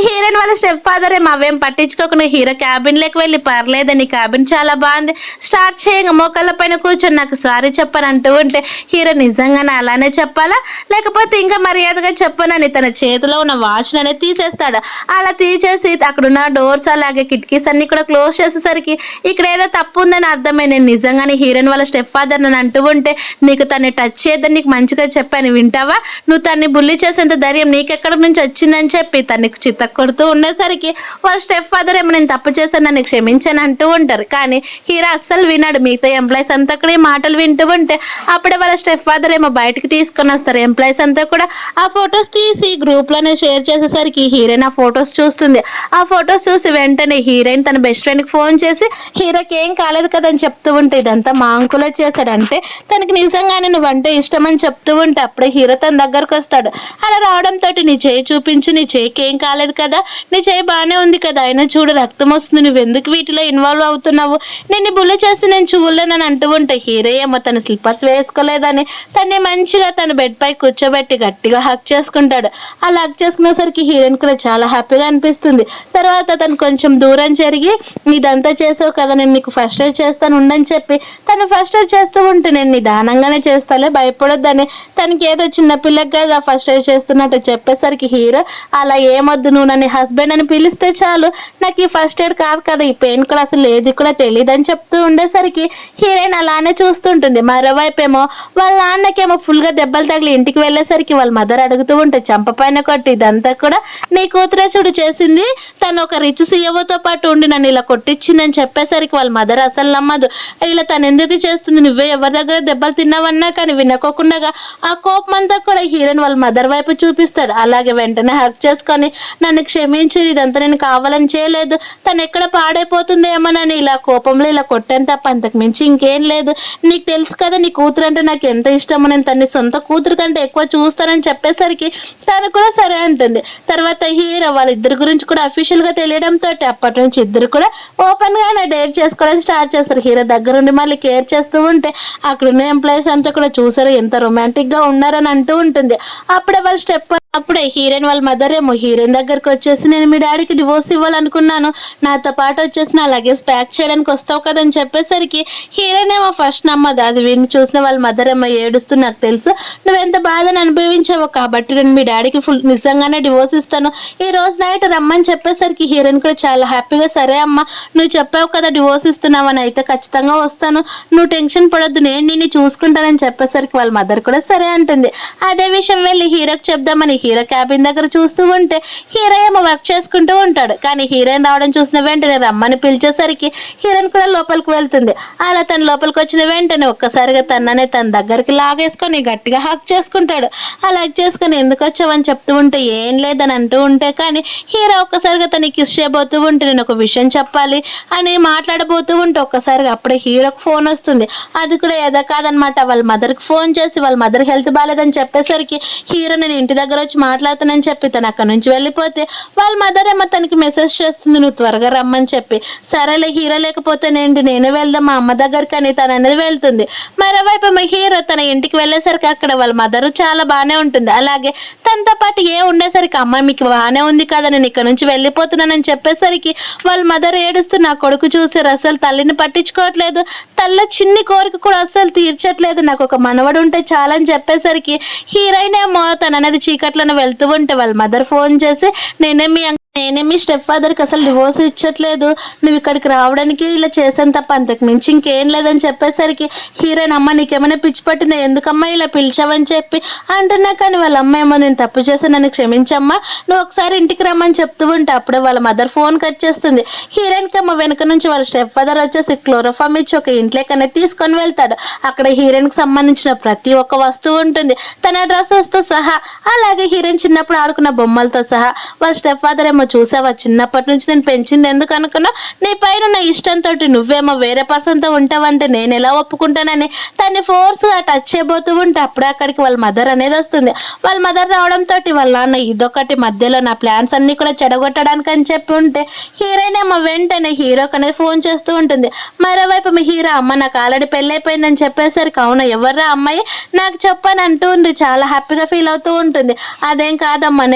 హీరోయిన్ వాళ్ళ స్టెప్ ఫాదర్ ఏమో అవేం పట్టించుకోకుండా హీరో క్యాబిన్ లోకి వెళ్ళి పర్లేదని క్యాబిన్ చాలా బాగుంది స్టార్ట్ చేయంగా మోకాళ్ళ పైన కూర్చొని నాకు సారీ చెప్పని అంటూ ఉంటే హీరో నిజంగానే అలానే చెప్పాలా లేకపోతే ఇంకా మర్యాదగా చెప్పనని తన చేతిలో ఉన్న వాచ్ అనేది తీసేస్తాడు. అలా తీసేసి అక్కడున్న డోర్స్ అలాగే కిటికీస్ అన్ని కూడా క్లోజ్ చేసేసరికి ఇక్కడ ఏదో తప్పు ఉందని అర్థమై నేను నిజంగానే హీరోయిన్ వాళ్ళ స్టెప్ ఫాదర్ నన్ను అంటూ ఉంటే నీకు తన్ని టచ్ చేయదని నీకు మంచిగా చెప్పాను వింటావా, నువ్వు తన్ని బుల్లి చేసేంత ధైర్యం నీకెక్కడ నుంచి వచ్చిందని చెప్పి తనకి చిత్త కొడుతూ ఉండేసరికి వాళ్ళ స్టెప్ ఫాదర్ ఏమో నేను తప్పు చేశాను నన్ను క్షమించాను అంటూ ఉంటారు. కానీ హీరో అస్సలు వినాడు. మిగతా ఎంప్లాయీస్ అంతా కూడా ఈ మాటలు వింటూ ఉంటే అప్పుడే వాళ్ళ స్టెప్ ఫాదర్ ఏమో బయటకు తీసుకొని వస్తారు. ఎంప్లాయీస్ అంతా కూడా ఆ ఫొటోస్ తీసి గ్రూప్ లోనే షేర్ చేసేసరికి హీరోయిన్ ఆ ఫొటోస్ చూస్తుంది. ఆ ఫొటోస్ చూసి వెంటనే హీరోయిన్ తన బెస్ట్ ఫ్రెండ్ కి ఫోన్ చేసి హీరోకి ఏం కాలేదు కదా అని చెప్తూ ఉంటే ఇదంతా మా అంకులే చేశాడంటే తనకి నిజంగానే నువ్వంటే ఇష్టం అని చెప్తూ ఉంటే అప్పుడే హీరో తన దగ్గరకు వస్తాడు. అలా రావడంతో నీ చేయి చూపించు, నీ చేయికి ఏం కాలేదు కదా, నీ చేయి బాగానే ఉంది కదా, అయినా చూడు రక్తం వస్తుంది, నువ్వు ఎందుకు వీటిలో ఇన్వాల్వ్ అవుతున్నావు, నేను బుల్ల చేస్తే నేను చూడలేనని అంటూ ఉంటే హీరో ఏమో తన స్లిప్పర్స్ వేసుకోలేదని తన్ని మంచిగా తన బెడ్ పై కూర్చోబెట్టి గట్టిగా హక్ చేసుకుంటాడు. అలా హక్ చేసుకునేసరికి హీరోయిన్ కూడా చాలా హ్యాపీగా అనిపిస్తుంది. తర్వాత తను కొంచెం దూరం జరిగి ఇదంతా చేసావు కదా నేను నీకు ఫస్ట్ ఎయిడ్ చేస్తాను ఉండని చెప్పి తను ఫస్ట్ ఎయిడ్ చేస్తూ ఉంటే నేను నిదానంగానే చేస్తాలే భయపడొద్దని తనకి ఏదో చిన్న పిల్లకి కదా ఫస్ట్ ఎయిడ్ చేస్తున్నట్టు చెప్పేసరికి హీరో అలా ఏమొద్దు నువ్వు నన్ను హస్బెండ్ అని పిలిస్తే చాలు, నాకు ఈ ఫస్ట్ ఎయిడ్ కాదు కదా ఈ పెయిన్ కూడా అసలు ఏది కూడా తెలియదు అని చెప్తూ ఉండేసరికి హీరోయిన్ అలానే చూస్తుంటుంది. మరోవైపు ఏమో వాళ్ళ నాన్నకేమో ఫుల్ గా దెబ్బలు తగిలి ఇంటికి వెళ్ళేసరికి వాళ్ళ మదర్ అడుగుతూ ఉంటే చంప పైన కొట్టి ఇదంతా కూడా నీ కూతురే చూడు చేసింది, తను ఒక రిచ్ సీఎంఓతో పాటు ఉండి నన్ను ఇలా కొట్టించిందని చెప్పేసరికి వాళ్ళ మదర్ అసలు నమ్మదు. ఇలా తను ఎందుకు చేస్తుంది, నువ్వే ఎవరి దగ్గర దెబ్బలు తిన్నావన్నా కానీ వినకోకుండా ఆ కోపం అంతా కూడా హీరోయిన్ వాళ్ళ మదర్ వైపు చూపిస్తాడు. అలాగే వెంటనే హక్ చేసుకొని నన్ను క్షమించి ఇదంతా నేను కావాలని చేయలేదు, తను ఎక్కడ పాడైపోతుందేమోనని ఇలా కోపంలో ఇలా కొట్టాను తప్ప అంతకు మించి ఇంకేం లేదు, నీకు తెలుసు కదా నీ కూతురు అంటే నాకు ఎంత ఇష్టమో, నేను తన్ని సొంత కూతురు కంటే ఎక్కువ చూస్తానని చెప్పేసరికి తను కూడా సరే అంటుంది. తర్వాత హీరో వాళ్ళిద్దరి గురించి కూడా అఫీషియల్ గా తెలియడంతో అప్పటి నుంచి ఇద్దరు కూడా ఓపెన్ గానే డేట్ చేసుకోవడం స్టార్ట్ చేస్తారు. హీరో దగ్గరుండి మళ్ళీ కేర్ చేస్తూ ఉంటే అక్కడ ఉన్న ఎంప్లాయీస్ అంతా కూడా చూసారు ఎంత రొమాంటిక్ గా ఉన్నారని అంటూ ఉంటుంది. అప్పుడే వాళ్ళ స్టెప్ అప్పుడే హీరోయిన్ వాళ్ళ మదర్ ఏమో హీరోయిన్ దగ్గరకు వచ్చేసి, నేను మీ డాడీకి డివోర్స్ ఇవ్వాలనుకున్నాను, నాతో పాటు వచ్చేసి నా లగేజ్ ప్యాక్ చేయడానికి వస్తావు కదని చెప్పేసరికి హీరోయిన్ ఏమో ఫస్ట్ నమ్మదు. అది విని చూసిన వాళ్ళ మదర్ ఏమో ఏడుస్తూ, నాకు తెలుసు నువ్వెంత బాధను అనుభవించావో, కాబట్టి నేను మీ డాడీకి నిజంగానే డివోర్స్ ఇస్తాను, ఈ రోజు నైట్ రమ్మని చెప్పేసరికి హీరోయిన్ కూడా చాలా హ్యాపీగా, సరే అమ్మా నువ్వు చెప్పావు కదా డివోర్స్ ఇస్తున్నావని, అయితే ఖచ్చితంగా వస్తాను, నువ్వు టెన్షన్ పడొద్దు, నేను నిన్ను చూసుకుంటానని చెప్పేసరికి వాళ్ళ మదర్ కూడా సరే అంటుంది. అదే విషయం వెళ్ళి హీరోకి చెప్దామని హీరో క్యాబిన్ దగ్గర చూస్తూ ఉంటే హీరో ఏమో వర్క్ చేసుకుంటూ ఉంటాడు. కానీ హీరోయిన్ రావడం చూసిన వెంటనే రమ్మని పిలిచేసరికి హీరోయిన్ కూడా లోపలికి వెళ్తుంది. అలా తన లోపలికి వచ్చిన వెంటనే ఒక్కసారిగా తననే తన దగ్గరికి లాగేసుకొని గట్టిగా హక్ చేసుకుంటాడు. అలా హక్ చేసుకొని ఎందుకు వచ్చావని చెప్తూ ఉంటే ఏం లేదని అంటూ ఉంటే, కానీ హీరో ఒక్కసారిగా తనకి కిస్ చేయబోతూ ఉంటే, నేను ఒక విషయం చెప్పాలి అని మాట్లాడబోతూ ఉంటే ఒక్కసారిగా అప్పుడే హీరోకి ఫోన్ వస్తుంది. అది కూడా ఏదో కాదనమాట, వాళ్ళ మదర్కి ఫోన్ చేసి వాళ్ళ మదర్ హెల్త్ బాగాలేదని చెప్పేసరికి హీరో నేను ఇంటి దగ్గర వచ్చి మాట్లాడుతానని చెప్పి తను అక్కడ నుంచి వెళ్ళిపోతే వాళ్ళ మదర్ ఏమో తనకి మెసేజ్ చేస్తుంది, నువ్వు త్వరగా రమ్మని చెప్పి. సరేలే హీరో లేకపోతే నేనే వెళ్దాం మా అమ్మ దగ్గరికి అని తను అనేది వెళ్తుంది. మరోవైపు మా హీరో తన ఇంటికి వెళ్ళేసరికి అక్కడ వాళ్ళ మదర్ చాలా బాగానే ఉంటుంది. అలాగే తనతో పాటు ఉండేసరికి అమ్మ మీకు బాగానే ఉంది కదా, నేను ఇక్కడ నుంచి వెళ్ళిపోతున్నానని చెప్పేసరికి వాళ్ళ మదర్ ఏడుస్తూ, నా కొడుకు చూసి అసలు తల్లిని పట్టించుకోవట్లేదు, తల్ల చిన్ని కోరిక కూడా అస్సలు తీర్చట్లేదు, నాకు ఒక మనవడు ఉంటే చాలని చెప్పేసరికి హీరోయిన్ ఏమో తన అనేది చీకట్లను వెళ్తూ ఉంటే వాళ్ళ మదర్ ఫోన్ చేసి, నేనే మీ స్టెప్ ఫాదర్కి అసలు డివోర్స్ ఇచ్చట్లేదు, నువ్వు ఇక్కడికి రావడానికి ఇలా చేశాను తప్ప అంతకు మించి ఇంకేం లేదని చెప్పేసరికి హీరోయిన్, అమ్మ నీకేమైనా పిచ్చి పట్టిందా, ఎందుకమ్మా ఇలా పిలిచావని చెప్పి అంటున్నా. కానీ వాళ్ళ అమ్మ ఏమో నేను తప్పు చేశాను నన్ను క్షమించమ్మా, నువ్వు ఒకసారి ఇంటికి రమ్మని చెప్తూ ఉంటే అప్పుడే వాళ్ళ మదర్ ఫోన్ కట్ చేస్తుంది. హీరోయిన్కి అమ్మ వెనక నుంచి వాళ్ళ స్టెప్ ఫాదర్ వచ్చేసి క్లోరోఫామ్ ఇచ్చి ఒక ఇంట్లోకి అనేది తీసుకొని వెళ్తాడు. అక్కడ హీరోయిన్కి సంబంధించిన ప్రతి ఒక్క వస్తువు ఉంటుంది, తన డ్రెస్సెస్తో సహా, అలాగే హీరోయిన్ చిన్నప్పుడు ఆడుకున్న బొమ్మలతో సహా. వాళ్ళ స్టెప్ ఫాదర్ ఏమో, చూసావా చిన్నప్పటి నుంచి నేను పెంచింది ఎందుకు అనుకున్నా, నీ పైన నా ఇష్టంతో నువ్వేమో వేరే పర్సన్తో ఉంటావంటే నేను ఎలా ఒప్పుకుంటానని తన్ని ఫోర్స్గా టచ్ చేయబోతూ ఉంటే అప్పుడే అక్కడికి వాళ్ళ మదర్ అనేది వస్తుంది. వాళ్ళ మదర్ రావడంతో వాళ్ళ నాన్న ఇదొకటి మధ్యలో నా ప్లాన్స్ అన్ని కూడా చెడగొట్టడానికి అని చెప్పి ఉంటే హీరోయిన్ ఏమో వెంటనే హీరోకి అనేది ఫోన్ చేస్తూ ఉంటుంది. మరోవైపు మీ హీరో, అమ్మ నాకు ఆల్రెడీ పెళ్ళైపోయిందని చెప్పేసరికి, అవునా ఎవర్రా అమ్మాయి నాకు చెప్పని అంటూ ఉంది, చాలా హ్యాపీగా ఫీల్ అవుతూ ఉంటుంది. అదేం కాదమ్మా,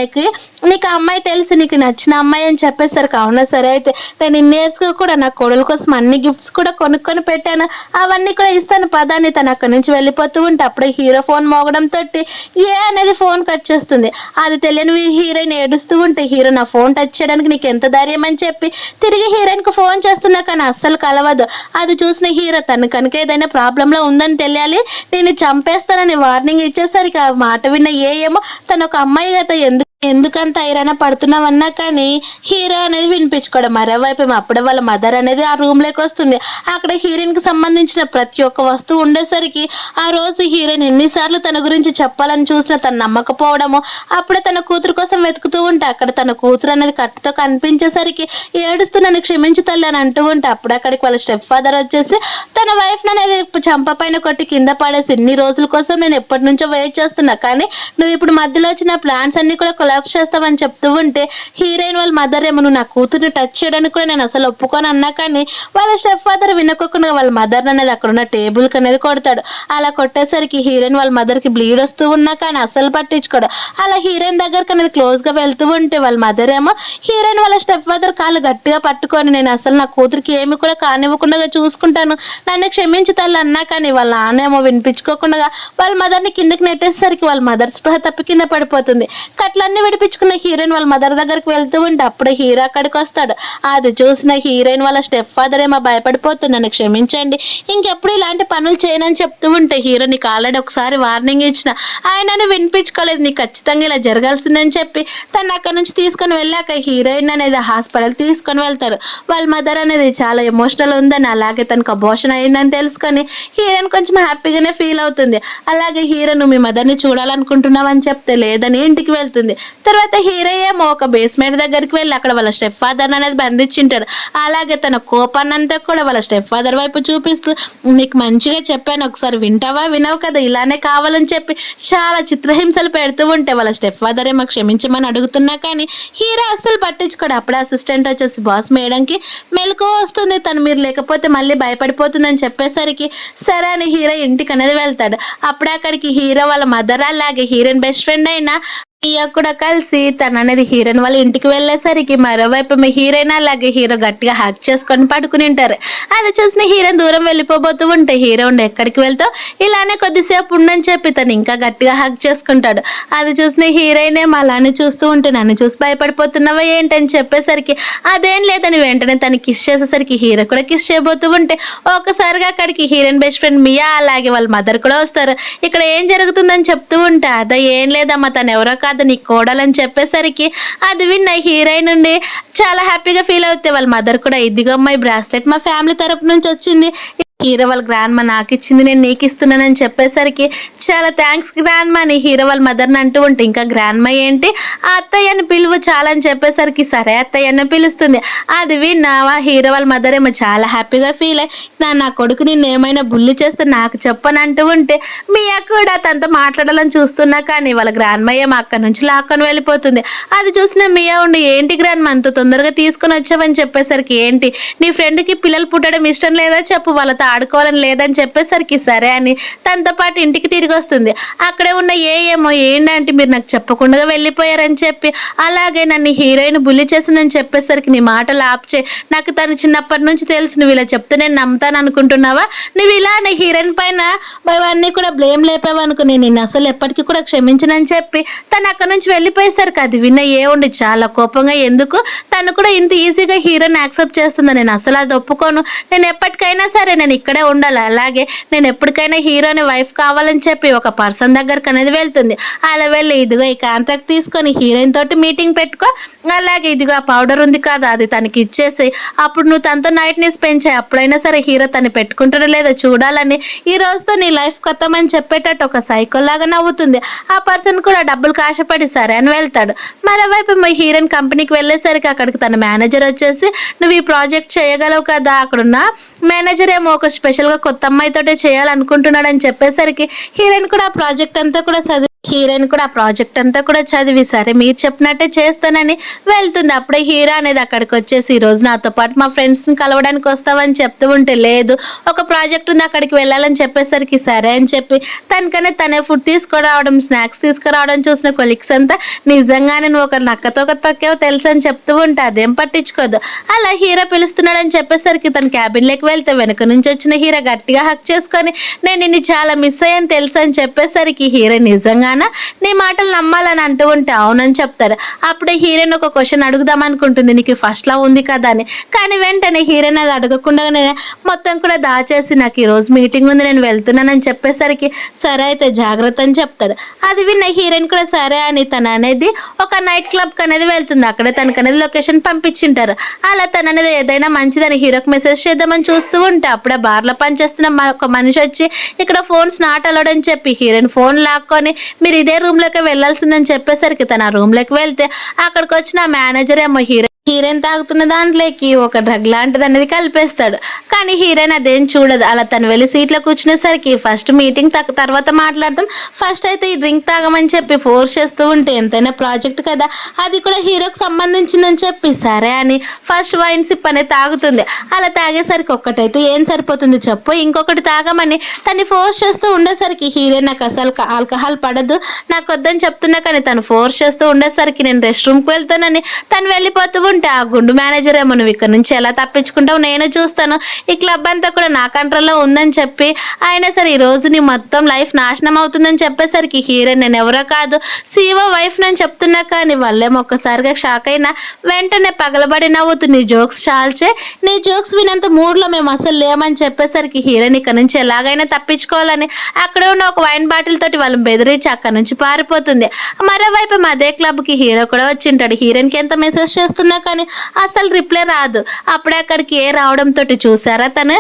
నీకు అమ్మాయి తెలిసి నీకు నచ్చిన అమ్మాయి అని చెప్పేసరికి, అవునా సరే అయితే నేను ఇన్నేర్స్గా కూడా నా కొడుల కోసం అన్ని గిఫ్ట్స్ కూడా కొనుక్కొని పెట్టాను, అవన్నీ కూడా ఇస్తాను పదాన్ని తను అక్కడి నుంచి వెళ్ళిపోతూ ఉంటే అప్పుడే హీరో ఫోన్ మోగడంతో ఏ అనేది ఫోన్ కట్ చేస్తుంది. అది తెలియని హీరోయిన్ ఏడుస్తూ ఉంటే హీరో, నా ఫోన్ టచ్ చేయడానికి నీకు ఎంత ధైర్యం అని చెప్పి తిరిగి హీరోయిన్కి ఫోన్ చేస్తున్నా, కానీ అస్సలు కలవదు. అది చూసిన హీరో, తను కనుక ఏదైనా ప్రాబ్లంలో ఉందని తెలియాలి, నేను చంపేస్తానని వార్నింగ్ ఇచ్చేసరికి ఆ మాట విన్న ఏమో తను ఒక అమ్మాయి కదా ఎందుకంత ఐరాణ పడుతున్నావన్నా కానీ హీరో అనేది వినిపించుకోవడం. మరోవైపు అప్పుడే వాళ్ళ మదర్ అనేది ఆ రూమ్ లోకి వస్తుంది. అక్కడ హీరోయిన్ కి సంబంధించిన ప్రతి ఒక్క వస్తువు ఉండేసరికి ఆ రోజు హీరోయిన్ ఎన్నిసార్లు తన గురించి చెప్పాలని చూసినా తను నమ్మకపోవడము, అప్పుడే తన కూతురు కోసం వెతుకుతూ ఉంటే అక్కడ తన కూతురు అనేది కట్టుతో కనిపించేసరికి ఏడుస్తూ నన్ను క్షమించు తల్లి అని అంటూ ఉంటే అప్పుడు అక్కడికి వాళ్ళ స్టెప్ ఫాదర్ వచ్చేసి తన వైఫ్ అనేది చంప పైన కొట్టి కింద పడేసి, ఇన్ని రోజుల కోసం నేను ఎప్పటి నుంచో వెయిట్ చేస్తున్నా, కానీ నువ్వు ఇప్పుడు మధ్యలో వచ్చిన ప్లాన్స్ అన్ని కూడా కొలాప్స్ చేస్తావని చెప్తూ ఉంటే హీరోయిన్ వాళ్ళ మదర్ ఏమో, నువ్వు నా కూతుర్ని టచ్ చేయడానికి కూడా నేను అసలు ఒప్పుకొని అన్నా, కానీ వాళ్ళ స్టెప్ ఫాదర్ వినకోకుండా వాళ్ళ మదర్ అనేది అక్కడ ఉన్న టేబుల్ కి అనేది కొడతాడు. అలా కొట్టేసరికి హీరోయిన్ వాళ్ళ మదర్ కి బ్లీడ్ వస్తూ ఉన్నా కానీ అసలు పట్టించుకోడు. అలా హీరోయిన్ దగ్గరకు అనేది క్లోజ్ గా వెళ్తూ ఉంటే వాళ్ళ మదర్ ఏమో హీరోయిన్ వాళ్ళ స్టెప్ ఫాదర్ కాళ్ళు గట్టిగా పట్టుకొని, నేను అసలు నా కూతురికి ఏమి కూడా కానివ్వకుండా చూసుకుంటాను, నన్ను క్షమించి తల్లి అన్నా, కానీ వాళ్ళ నాన్న ఏమో వినిపించుకోకుండా వాళ్ళ మదర్ని కిందకి నెట్టేసరికి వాళ్ళ మదర్ స్పృహ తప్పి కింద పడిపోతుంది. కట్లన్నీ విడిపించుకున్న హీరోయిన్ వాళ్ళ మదర్ దగ్గరికి వెళ్తూ ఉంటే అప్పుడే హీరో అక్కడికి వస్తాడు. అది చూసిన హీరోయిన్ వాళ్ళ స్టెప్ ఫాదర్ ఏమో భయపడిపోతున్నాను, క్షమించండి, ఇంకెప్పుడు ఇలాంటి పనులు చేయనని చెప్తూ ఉంటే హీరో, నీకు ఆల్రెడీ ఒకసారి వార్నింగ్ ఇచ్చిన, ఆయనను వినిపించుకోలేదు, నీకు ఖచ్చితంగా ఇలా జరగాల్సిందని చెప్పి తను అక్కడ నుంచి తీసుకొని వెళ్ళాక హీరోయిన్ అనేది హాస్పిటల్ తీసుకొని వెళ్తారు. వాళ్ళ మదర్ అనేది చాలా ఎమోషనల్ ఉందని, అలాగే తనకు అబోర్షన్ అయిందని తెలుసుకొని హీరోయిన్ కొంచెం హ్యాపీగానే ఫీల్ అవుతుంది. అలాగే హీరో, నువ్వు మీ మదర్ని చూడాలనుకుంటున్నావు అని చెప్తే లేదని ఇంటికి వెళ్తుంది. తర్వాత హీరో ఏమో ఒక బేస్మెంట్ దగ్గరికి వెళ్ళి అక్కడ వాళ్ళ స్టెప్ ఫాదర్ అనేది బంధించింటారు. అలాగే తన కోపాన్నంతా కూడా వాళ్ళ స్టెప్ ఫాదర్ వైపు చూపిస్తూ, నీకు మంచిగా చెప్పాను, ఒకసారి వింటావా, వినవు కదా, ఇలానే కావాలని చెప్పి చాలా చిత్రహింసలు పెడుతూ ఉంటే వాళ్ళ స్టెప్ ఫాదర్ ఏమో క్షమించమని అడుగుతున్నా కానీ హీరో అస్సలు పట్టించుకోడు. అప్పుడే అసిస్టెంట్ వచ్చేసి, బాస్ మేడంకి మెలకు వస్తుంది, తను మీరు లేకపోతే మళ్ళీ భయపడిపోతుందని చెప్పేసరికి సరే అని హీరో ఇంటికి అనేది వెళ్తాడు. అప్పుడే అక్కడికి హీరో వాళ్ళ మదర్ అలాగే హీరోయిన్ బెస్ట్ ఫ్రెండ్ అయిన మియా కూడా కలిసి తననేది హీరోయిన్ వాళ్ళ ఇంటికి వెళ్ళేసరికి మరోవైపు మీ హీరోయిన్ అలాగే హీరో గట్టిగా హగ్ చేసుకొని పడుకునింటారు. అది చూసిన హీరోయిన్ దూరం వెళ్ళిపోబోతూ ఉంటే హీరో ఉండి ఎక్కడికి వెళ్తావు? ఇలానే కొద్దిసేపు ఉండని చెప్పి తను ఇంకా గట్టిగా హగ్ చేసుకుంటాడు. అది చూసిన హీరోయిన్ ఏమో అలానే చూస్తూ ఉంటే నన్ను చూసి భయపడిపోతున్నావా ఏంటని చెప్పేసరికి అదేం లేదని వెంటనే తను కిస్ చేసేసరికి హీరో కూడా కిస్ చేయబోతూ ఉంటే ఒక్కసారిగా అక్కడికి హీరోయిన్ బెస్ట్ ఫ్రెండ్ మియా అలాగే వాళ్ళ మదర్ కూడా వస్తారు. ఇక్కడ ఏం జరుగుతుందని చెప్తూ ఉంటే అదా ఏం లేదమ్మా తను ఎవరో కాదు నీ కోడలని చెప్పేసరికి అది విన్న హీరోయిన్ నుండి చాలా హ్యాపీగా ఫీల్ అవుతే వాళ్ళ మదర్ కూడా ఇదిగో అమ్మాయి బ్రాస్లెట్ మా ఫ్యామిలీ తరపు నుంచి వచ్చింది. హీరో వాళ్ళ గ్రాండ్ మా నాకు ఇచ్చింది నేను నీకు ఇస్తున్నానని చెప్పేసరికి చాలా థ్యాంక్స్ గ్రాండ్ మా అని హీరో వాళ్ళ మదర్ని అంటూ ఉంటే ఇంకా గ్రాండ్ మా ఏంటి ఆ అత్తయ్యని పిలువు చాలా అని చెప్పేసరికి సరే అత్తయ్య అని పిలుస్తుంది. అది విన్నా హీరో వాళ్ళ మదర్ ఏమో చాలా హ్యాపీగా ఫీల్ అయ్యి నా కొడుకు నిన్ను ఏమైనా బుల్లి చేస్తే నాకు చెప్పని అంటూ ఉంటే మీ అక్క కూడా తనతో మాట్లాడాలని చూస్తున్నా కానీ వాళ్ళ గ్రాండ్ మా ఏమో అక్కడి నుంచి లాక్కొని వెళ్ళిపోతుంది. అది చూసిన మియా ఉండి ఏంటి గ్రాండ్ మా అంత తొందరగా తీసుకొని వచ్చావని చెప్పేసరికి ఏంటి నీ ఫ్రెండ్కి పిల్లలు పుట్టడం ఇష్టం లేదా చెప్పు వాళ్ళతో ఆడుకోవాలని లేదని చెప్పేసరికి సరే అని తనతో పాటు ఇంటికి తిరిగి వస్తుంది. అక్కడే ఉన్న ఏమో ఏంటంటే మీరు నాకు చెప్పకుండా వెళ్ళిపోయారని చెప్పి అలాగే నన్ను హీరోయిన్ బుల్లి చేసిందని చెప్పేసరికి నీ మాటలు ఆప్చే నాకు తను చిన్నప్పటి నుంచి తెలుసు నువ్వు ఇలా చెప్తే నేను నమ్ముతాను అనుకుంటున్నావా? నువ్వు ఇలానే హీరోయిన్ పైన అవన్నీ కూడా బ్లేమ్ లేపావు అనుకో నేను నిన్ను అసలు ఎప్పటికీ కూడా క్షమించనని చెప్పి తను అక్కడ నుంచి వెళ్ళిపోయేసరికి అది విన్న ఉండి చాలా కోపంగా ఎందుకు తను కూడా ఇంత ఈజీగా హీరోని యాక్సెప్ట్ చేస్తుందా నేను అసలు అది ఒప్పుకోను నేను ఎప్పటికైనా సరే నేను ఇక్కడే ఉండాలి అలాగే నేను ఎప్పటికైనా హీరోని వైఫ్ కావాలని చెప్పి ఒక పర్సన్ దగ్గరకు అనేది వెళ్తుంది. అలా వెళ్ళి ఇదిగో ఈ కాంట్రాక్ట్ తీసుకొని హీరోయిన్ తోటి మీటింగ్ పెట్టుకో అలాగే ఇదిగో ఆ పౌడర్ ఉంది కదా అది తనకి ఇచ్చేసి అప్పుడు నువ్వు తనతో నైట్ ని స్పెండ్ చేయి అప్పుడైనా సరే హీరో తను పెట్టుకుంటాడో లేదో చూడాలని ఈ రోజుతో నీ లైఫ్ కొత్తం అని చెప్పేటట్టు ఒక సైకో లాగా నవ్వుతుంది. ఆ పర్సన్ కూడా డబ్బులు కాశపడి సరే అని వెళ్తాడు. మరోవైపు మా హీరోయిన్ కంపెనీకి వెళ్ళేసరికి అక్కడికి తన మేనేజర్ వచ్చేసి నువ్వు ఈ ప్రాజెక్ట్ చేయగలవు కదా అక్కడున్న మేనేజర్ ఏమో ఒక స్పెషల్ గా కొత్త అమ్మాయితోటే చేయాలనుకుంటున్నాడు అని చెప్పేసరికి హీరోయిన్ కూడా ఆ ప్రాజెక్ట్ అంతా కూడా చదివి సరే మీరు చెప్పినట్టే చేస్తానని వెళ్తుంది. అప్పుడే హీరో అనేది అక్కడికి వచ్చేసి ఈ రోజు నాతో పాటు మా ఫ్రెండ్స్ ని కలవడానికి వస్తావని చెప్తూ ఉంటే లేదు ఒక ప్రాజెక్ట్ ఉంది అక్కడికి వెళ్ళాలని చెప్పేసరికి సరే అని చెప్పి తనే ఫుడ్ తీసుకురావడం స్నాక్స్ తీసుకురావడం చూసిన కొలిక్స్ అంతా నిజంగానే నువ్వు ఒక నక్కతో ఒక తొక్కేవో తెలుసు అని చెప్తూ ఉంటే అదేం పట్టించుకోదు. అలా హీరో పిలుస్తున్నాడని చెప్పేసరికి తన క్యాబిన్ లోకి వెళ్తే వెనక నుంచి వచ్చిన హీరో గట్టిగా హక్ చేసుకొని నేను నిన్ను చాలా మిస్ అయ్యాను తెలుసు అని చెప్పేసరికి హీరో నిజంగా నీ మాటలు నమ్మాలని అంటూ ఉంటే అవునని చెప్తారు. అప్పుడే హీరోయిన్ ఒక క్వశ్చన్ అడుగుదాం అనుకుంటుంది నీకు ఫస్ట్ లవ్ ఉంది కదా అని కానీ వెంటనే హీరోయిన్ అది అడగకుండానే మొత్తం కూడా దాచేసి నాకు ఈ రోజు మీటింగ్ ఉంది నేను వెళ్తున్నానని చెప్పేసరికి సరే అయితే జాగ్రత్త అని చెప్తాడు. అది విన్న హీరోయిన్ కూడా సరే అని తన అనేది ఒక నైట్ క్లబ్ కి అనేది వెళ్తుంది. అక్కడే తనకు అనేది లొకేషన్ పంపించింటారు. అలా తన అనేది ఏదైనా మంచిదని హీరోకి మెసేజ్ చేద్దామని చూస్తూ ఉంటే అప్పుడే బార్లో పనిచేస్తున్న ఒక మనిషి వచ్చి ఇక్కడ ఫోన్స్ నాట్ అలౌడ్ అని చెప్పి హీరోయిన్ ఫోన్ లాక్కొని మీరు ఇదే రూమ్ లోకి వెళ్లాల్సిందని చెప్పేసరికి తన రూమ్ లోకి వెళ్తే అక్కడికి వచ్చిన మేనేజర్ ఏమో హీరోయిన్ తాగుతున్న దాంట్లోకి ఒక డ్రగ్ లాంటిది అనేది కలిపేస్తాడు. కానీ హీరోయిన్ అదేం చూడదు. అలా తను వెళ్ళి సీట్లో కూర్చునేసరికి ఫస్ట్ మీటింగ్ తర్వాత మాట్లాడదాం ఫస్ట్ అయితే ఈ డ్రింక్ తాగమని చెప్పి ఫోర్స్ చేస్తూ ఉంటే ఎంతైనా ప్రాజెక్ట్ కదా అది కూడా హీరోకి సంబంధించిందని చెప్పి సరే అని ఫస్ట్ వైన్ సిప్ అనేది తాగుతుంది. అలా తాగేసరికి ఒక్కటైతే ఏం సరిపోతుంది చెప్పు ఇంకొకటి తాగమని తను ఫోర్స్ చేస్తూ ఉండేసరికి హీరోయిన్ నాకు అసలు ఆల్కహాల్ పడదు నాకు వద్దని చెప్తున్నా కానీ తను ఫోర్స్ చేస్తూ ఉండేసరికి నేను రెస్ట్ రూమ్కి వెళ్తానని తను వెళ్ళిపోతూ ఉంటే ఆ గుండు మేనేజర్ ఏమో నువ్వు ఇక్కడ నుంచి ఎలా తప్పించుకుంటావు నేను చూస్తాను ఈ క్లబ్ అంతా కూడా నా కంట్రోల్లో ఉందని చెప్పి అయినా సరే ఈ రోజు నీ మొత్తం లైఫ్ నాశనం అవుతుందని చెప్పేసరికి హీరోయిన్ నేను ఎవరో కాదు సీఓ వైఫ్ నేను చెప్తున్నా కానీ వాళ్ళేమో ఒక్కసారిగా షాక్ అయినా వెంటనే పగలబడి నవ్వుతూ నీ జోక్స్ చాల్చే నీ జోక్స్ వినంత మూడ్లో మేము అసలు లేమని చెప్పేసరికి హీరోయిన్ ఇక్కడ నుంచి ఎలాగైనా తప్పించుకోవాలని అక్కడ ఉన్న ఒక వైన్ బాటిల్ తోటి వాళ్ళని బెదిరించి అక్కడ నుంచి పారిపోతుంది. మరోవైపు అదే క్లబ్ కి హీరో కూడా వచ్చింటాడు. హీరోయిన్ కి ఎంత మెసేజ్ చేస్తున్నా కానీ అసలు రిప్లై రాదు. అప్పుడే అక్కడికి రావడంతో చూసారా తను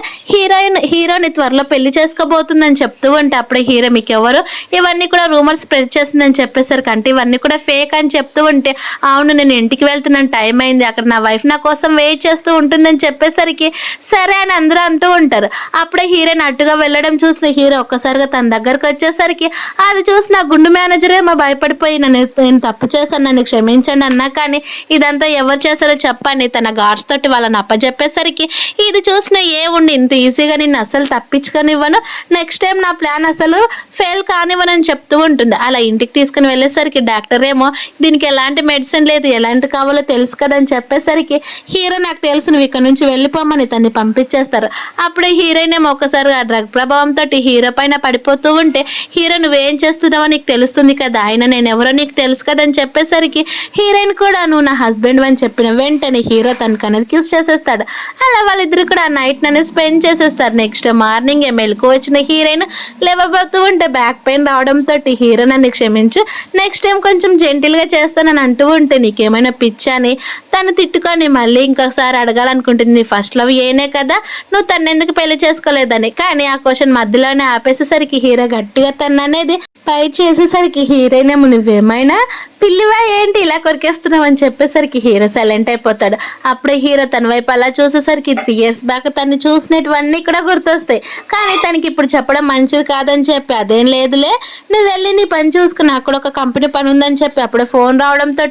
హీరోని త్వరలో పెళ్లి చేసుకోబోతుందని చెప్తూ ఉంటే అప్పుడే హీరో మీకు ఎవరు ఇవన్నీ కూడా రూమర్స్ స్ప్రెడ్ చేస్తుందని చెప్పేసరికి అంటే ఇవన్నీ కూడా ఫేక్ అని చెప్తూ ఉంటే అవును నేను ఇంటికి వెళ్తున్నాను టైం అయింది అక్కడ నా వైఫ్ నా కోసం వెయిట్ చేస్తూ ఉంటుందని చెప్పేసరికి సరే అని అందరూ అంటూ ఉంటారు. అప్పుడే హీరోయిన్ అట్టుగా వెళ్ళడం చూసిన హీరో ఒక్కసారిగా తన దగ్గరకు వచ్చేసరికి అది చూసి నా గుండు మేనేజర్ ఏమో భయపడిపోయి నేను తప్పు చేశాను నన్ను క్షమించండి అన్నా కానీ ఇదంతా ఎవరు చేస్తారో చెప్పని తన గార్డ్స్ తోటి వాళ్ళని అప్పచెప్పేసరికి ఇది చూసిన ఏ ఉండి ఇంత ఈజీగా నిన్ను అసలు తప్పించుకొనివ్వను, నెక్స్ట్ టైం నా ప్లాన్ అసలు ఫెయిల్ కానివ్వనని చెప్తూ ఉంటుంది. అలా ఇంటికి తీసుకుని వెళ్ళేసరికి డాక్టర్ ఏమో దీనికి ఎలాంటి మెడిసిన్ లేదు, ఎలాంటి కావాలో తెలుసు కదని చెప్పేసరికి హీరో నాకు తెలుసు నువ్వు ఇక్కడ నుంచి వెళ్ళిపోమని తన్ని పంపించేస్తారు. అప్పుడే హీరోయిన్ ఏమో ఒకసారి ఆ డ్రగ్ ప్రభావంతో హీరో పైన పడిపోతూ ఉంటే హీరో నువ్వేం చేస్తున్నావో నీకు తెలుస్తుంది కదా, ఆయన నేను ఎవరో నీకు తెలుసు కదా అని చెప్పేసరికి హీరోయిన్ కూడా నువ్వు నా హస్బెండ్ అని చెప్పిన వెంటనే హీరో తనకు అనేది కిస్ చేసేస్తాడు. అలా వాళ్ళిద్దరు కూడా ఆ నైట్ అనేది స్పెండ్ చేసేస్తారు. నెక్స్ట్ మార్నింగ్ మెలకు వచ్చిన హీరోయిన్ లేవబోతూ ఉంటే బ్యాక్ పెయిన్ రావడంతో హీరో నన్ను క్షమించు, నెక్స్ట్ టైం కొంచెం జెంటిల్గా చేస్తానని అంటూ ఉంటే నీకేమైనా పిచ్చా అని తను తిట్టుకొని మళ్ళీ ఇంకొకసారి అడగాలనుకుంటుంది. ఫస్ట్ లవ్ ఏనే కదా, నువ్వు తను ఎందుకు పెళ్లి చేసుకోలేదని. కానీ ఆ క్వశ్చన్ మధ్యలోనే ఆపేసేసరికి హీరో గట్టిగా తను అనేది ఫైట్ చేసేసరికి హీరోయిన్ ఏమో నువ్వేమైనా పిల్లివా ఏంటి ఇలా కొరికేస్తున్నావు అని చెప్పేసరికి హీరో సైలెంట్ అయిపోతాడు. అప్పుడే హీరో తన వైపు అలా చూసేసరికి 3 years బ్యాక్ తను చూసినటువన్నీ కూడా గుర్తొస్తాయి. కానీ తనకి ఇప్పుడు చెప్పడం మంచిది కాదని చెప్పి అదేం లేదులే నువ్వు వెళ్ళి నీ పని చూసుకుని అక్కడ ఒక కంపెనీ పని ఉందని చెప్పి అప్పుడే ఫోన్ రావడంతో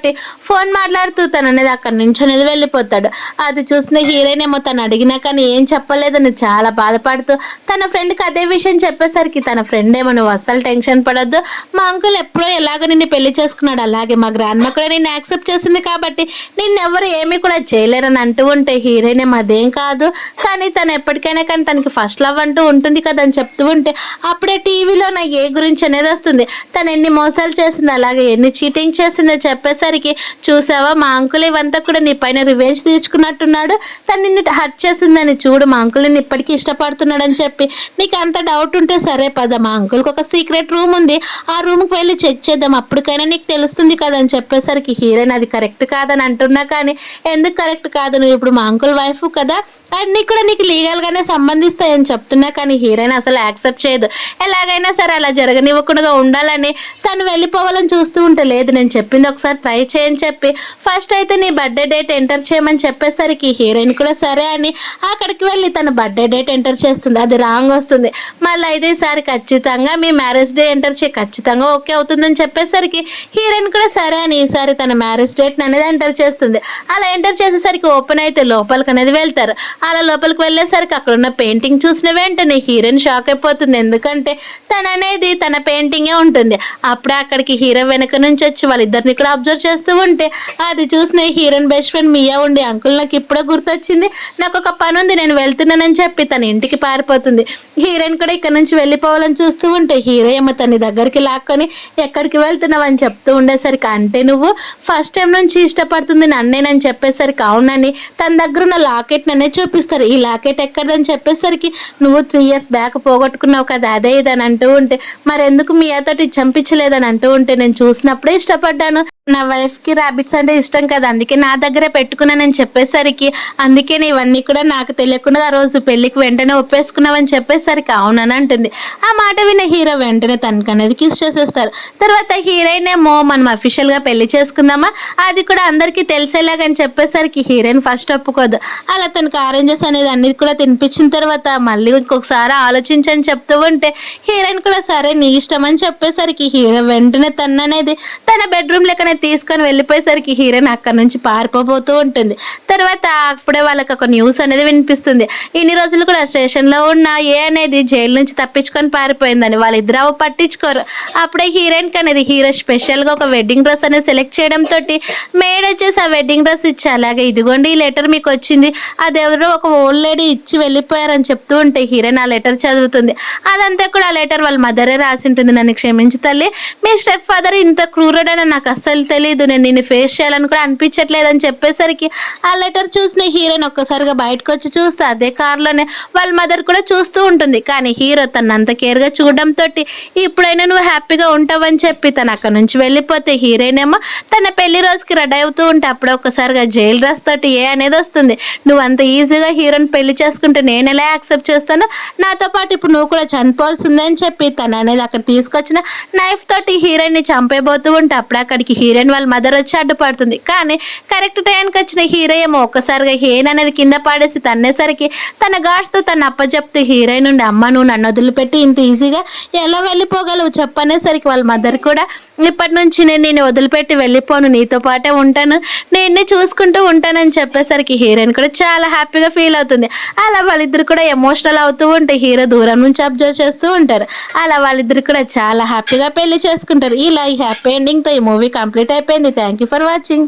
ఫోన్ మాట్లాడుతూ తను అనేది అక్కడి నుంచి అనేది వెళ్ళిపోతాడు. అది చూసిన హీరోయిన్ ఏమో తను అడిగినా కానీ ఏం చెప్పలేదని చాలా బాధపడుతూ తన ఫ్రెండ్కి అదే విషయం చెప్పేసరికి తన ఫ్రెండ్ ఏమో నువ్వు అస్సలు టెన్షన్ పడొద్దు, మా అంకుల్ ఎప్పుడో ఎలాగో నిన్ను పెళ్లి చేసుకున్నాడు, అలాగే మా గ్రాండ్ మా కూడా నేను యాక్సెప్ట్ చేసింది కాబట్టి నిన్నెవరు ఏమీ కూడా చేయలేరని అంటూ ఉంటే హీరోయిన్ ఏమో అదేం కాదు కానీ తను ఎప్పటికైనా కానీ తనకి ఫస్ట్ లవ్ అంటూ ఉంటుంది కదా అని చెప్తూ ఉంటే అప్పుడే టీవీలో నా ఏ గురించి అనేది వస్తుంది, తను ఎన్ని మోసాలు చేసింది అలాగే ఎన్ని చీటింగ్ చేసిందో చెప్పేసరికి చూసావా మా అంకుల్ ఇవంతా కూడా నీ పైన రివెంజ్ తీర్చుకున్నట్టున్నాడు, తను నిన్ను హర్ట్ చేసిందని చూడు మా అంకుల్ నిన్ను ఇప్పటికీ ఇష్టపడుతున్నాడు అని చెప్పి నీకు అంత డౌట్ ఉంటే సరే పద మా అంకుల్కి ఒక సీక్రెట్ రూమ్ ఉంది ఆ రూమ్కి వెళ్ళి చెక్ చేద్దాం అప్పటికైనా నీకు తెలుస్తుంది కదా అని చెప్పేసరికి హీరోయిన్ అది కరెక్ట్ కాదని అంటున్నా కానీ ఎందుకు కరెక్ట్ కాదు, నువ్వు ఇప్పుడు మా అంకుల్ వైఫ్ కదా అన్నీ కూడా నీకు లీగల్గానే సంబంధిస్తాయని చెప్తున్నా కానీ హీరోయిన్ అసలు యాక్సెప్ట్ చేయదు. ఎలాగైనా సరే అలా జరగనివ్వకుండా ఉండాలని తను వెళ్ళిపోవాలని చూస్తూ ఉంటే లేదు నేను చెప్పింది ఒకసారి ట్రై చేయని చెప్పి ఫస్ట్ అయితే నీ బర్త్డే డేట్ ఎంటర్ చేయమని చెప్పేసరికి హీరోయిన్ కూడా సరే అని అక్కడికి వెళ్ళి తన బర్త్డే డేట్ ఎంటర్ చేస్తుంది. అది రాంగ్ వస్తుంది. మళ్ళీ ఇదేసారి ఖచ్చితంగా మీ మ్యారేజ్ డే ఎంటర్ చేయి ఖచ్చితంగా ఓకే అవుతుందని చెప్పేసరికి హీరోయిన్ కూడా సరే అని ఈసారి తన మ్యారేజ్ డేట్ అనేది ఎంటర్ చేస్తుంది. అలా ఎంటర్ చేసేసరికి ఓపెన్ అయితే లోపలికి అనేది వెళ్తారు. అలా లోపలికి వెళ్ళేసరికి అక్కడ ఉన్న పెయింటింగ్ చూసిన వెంటనే హీరోయిన్ షాక్ అయిపోతుంది. ఎందుకంటే తన అనేది తన పెయింటింగే ఉంటుంది. అప్పుడే అక్కడికి హీరో వెనక నుంచి వచ్చి వాళ్ళిద్దరిని కూడా అబ్జర్వ్ చేస్తూ ఉంటే అది చూసిన హీరోయిన్ బెస్ట్ ఫ్రెండ్ మియా ఉండి అంకుల్ నాకు ఇప్పుడే గుర్తొచ్చింది, నాకు ఒక పని ఉంది నేను వెళ్తున్నానని చెప్పి తన ఇంటికి పారిపోతుంది. హీరోయిన్ కూడా ఇక్కడ నుంచి వెళ్ళిపోవాలని చూస్తూ ఉంటే హీరో ఏమో తన దగ్గరికి లాక్కొని ఎక్కడికి వెళ్తున్నావు అని చెప్తూ ఉండేసరికి అంటే నువ్వు ఫస్ట్ టైం నుంచి ఇష్టపడుతుంది నన్నేనని చెప్పేసరికి అవునని తన దగ్గర ఉన్న లాకెట్ నన్నే చూపిస్తారు. ఈ లాకెట్ ఎక్కడదని చెప్పేసరికి నువ్వు 3 years బ్యాక్ పోగొట్టుకున్నావు కదా అదే ఇదని అంటూ ఉంటే మరెందుకు మీ అతోటి చంపించలేదని అంటూ ఉంటే నేను చూసినప్పుడే ఇష్టపడ్డాను, నా వైఫ్కి ర్యాబిట్స్ అంటే ఇష్టం కదా అందుకే నా దగ్గరే పెట్టుకున్నానని చెప్పేసరికి అందుకే ఇవన్నీ కూడా నాకు తెలియకుండా ఆ రోజు పెళ్లికి వెంటనే ఒప్పేసుకున్నావని చెప్పేసరికి అవునని అంటుంది. ఆ మాట విన్న హీరో వెంటనే తనకు అనేది కిస్ చేసేస్తారు. తర్వాత హీరోయిన్ ఏమో మనం అఫీషియల్గా పెళ్లి చేసుకుందామా అది కూడా అందరికీ తెలిసేలాగని చెప్పేసరికి హీరోయిన్ ఫస్ట్ ఒప్పుకోదు. అలా తనకు ఆరెంజెస్ అనేది అన్ని కూడా తినిపించిన తర్వాత మళ్ళీ ఇంకొకసారి ఆలోచించని చెప్తూ ఉంటే హీరోయిన్ కూడా సరే నీ ఇష్టం అని చెప్పేసరికి హీరో వెంటనే తన అనేది తన బెడ్రూమ్ లెక్కనే తీసుకొని వెళ్ళిపోయేసరికి హీరోయిన్ అక్కడి నుంచి పారిపోతూ ఉంటుంది. తర్వాత అప్పుడే వాళ్ళకి ఒక న్యూస్ అనేది వినిపిస్తుంది. ఇన్ని రోజులు కూడా స్టేషన్లో ఉన్న ఏ అనేది జైలు నుంచి తప్పించుకొని పారిపోయిందని వాళ్ళిద్దరు పట్టించుకోరు. అప్పుడే హీరోయిన్కి అనేది హీరో స్పెషల్గా ఒక వెడ్డింగ్ డ్రెస్ అనేది సెలెక్ట్ చేయడంతో మేడ్ వచ్చేసి ఆ వెడ్డింగ్ డ్రెస్ ఇచ్చి అలాగే ఇదిగోండి ఈ లెటర్ మీకు వచ్చింది అది ఎవరో ఒక ఓల్డ్ లేడీ ఇచ్చి వెళ్ళిపోయారని చెప్తూ ఉంటే హీరోయిన్ ఆ లెటర్ చదువుతుంది. అదంతా కూడా ఆ లెటర్ వాళ్ళ మదరే రాసి ఉంటుంది. నన్ను క్షమించి తల్లి, మీ స్టెప్ ఫాదర్ ఇంత క్రూరుడని నాకు అస్సలు తెలీదు, నేను నిన్ను ఫేస్ చేయాలని కూడా అనిపించట్లేదని చెప్పేసరికి ఆ లెటర్ చూసిన హీరోయిన్ ఒక్కసారిగా బయటకు వచ్చి చూస్తే అదే కారులోనే వాళ్ళ మదర్ కూడా చూస్తూ ఉంటుంది. కానీ హీరో తను అంత కేర్గా చూడడంతో ఇప్పుడైనా నువ్వు హ్యాపీగా ఉంటావని చెప్పి తను అక్కడ నుంచి వెళ్ళిపోతే హీరోయిన్ ఏమో తన పెళ్లి రోజుకి రెడీ అవుతూ ఉంటే అప్పుడే ఒక్కసారిగా జైలు డ్రెస్ తోటి ఏ అనేది వస్తుంది. నువ్వు అంత ఈజీగా హీరోని పెళ్లి చేసుకుంటే నేను ఎలా యాక్సెప్ట్ చేస్తాను, నాతో పాటు ఇప్పుడు నువ్వు కూడా చనిపోవాల్సిందని చెప్పి తను అనేది అక్కడ తీసుకొచ్చిన నైఫ్ తోటి హీరోయిన్ని చంపేయబోతూ ఉంటే అప్పుడు అక్కడికి హీరోయిన్ వాళ్ళ మదర్ వచ్చి అడ్డుపడుతుంది. కానీ కరెక్ట్ టైంకి వచ్చిన హీరో ఏమో ఒక్కసారిగా హీరోయిన్ అనేది కింద పాడేసి తన్నేసరికి తన గాడ్స్తో తను అప్పచెప్తే హీరోయిన్ నుండి అమ్మ నువ్వు నన్ను వదిలిపెట్టి ఇంత ఈజీగా ఎలా వెళ్ళిపోగలవు చెప్పనేసరికి వాళ్ళ మదర్ కూడా ఇప్పటి నుంచి నేను వదిలిపెట్టి వెళ్ళిపోను, నీతో పాటే ఉంటాను, నేనే చూసుకుంటూ ఉంటానని చెప్పేసరికి హీరోయిన్ కూడా చాలా హ్యాపీగా ఫీల్ అవుతుంది. అలా వాళ్ళిద్దరు కూడా ఎమోషనల్ అవుతూ ఉంటే హీరో దూరం నుంచి అబ్జర్వ్ చేస్తూ ఉంటారు. అలా వాళ్ళిద్దరు కూడా చాలా హ్యాపీగా పెళ్లి చేసుకుంటారు. ఇలా ఈ హ్యాపీ ఎండింగ్తో ఈ మూవీ కంప్లీట్ అయిపోయింది. Thank you for watching.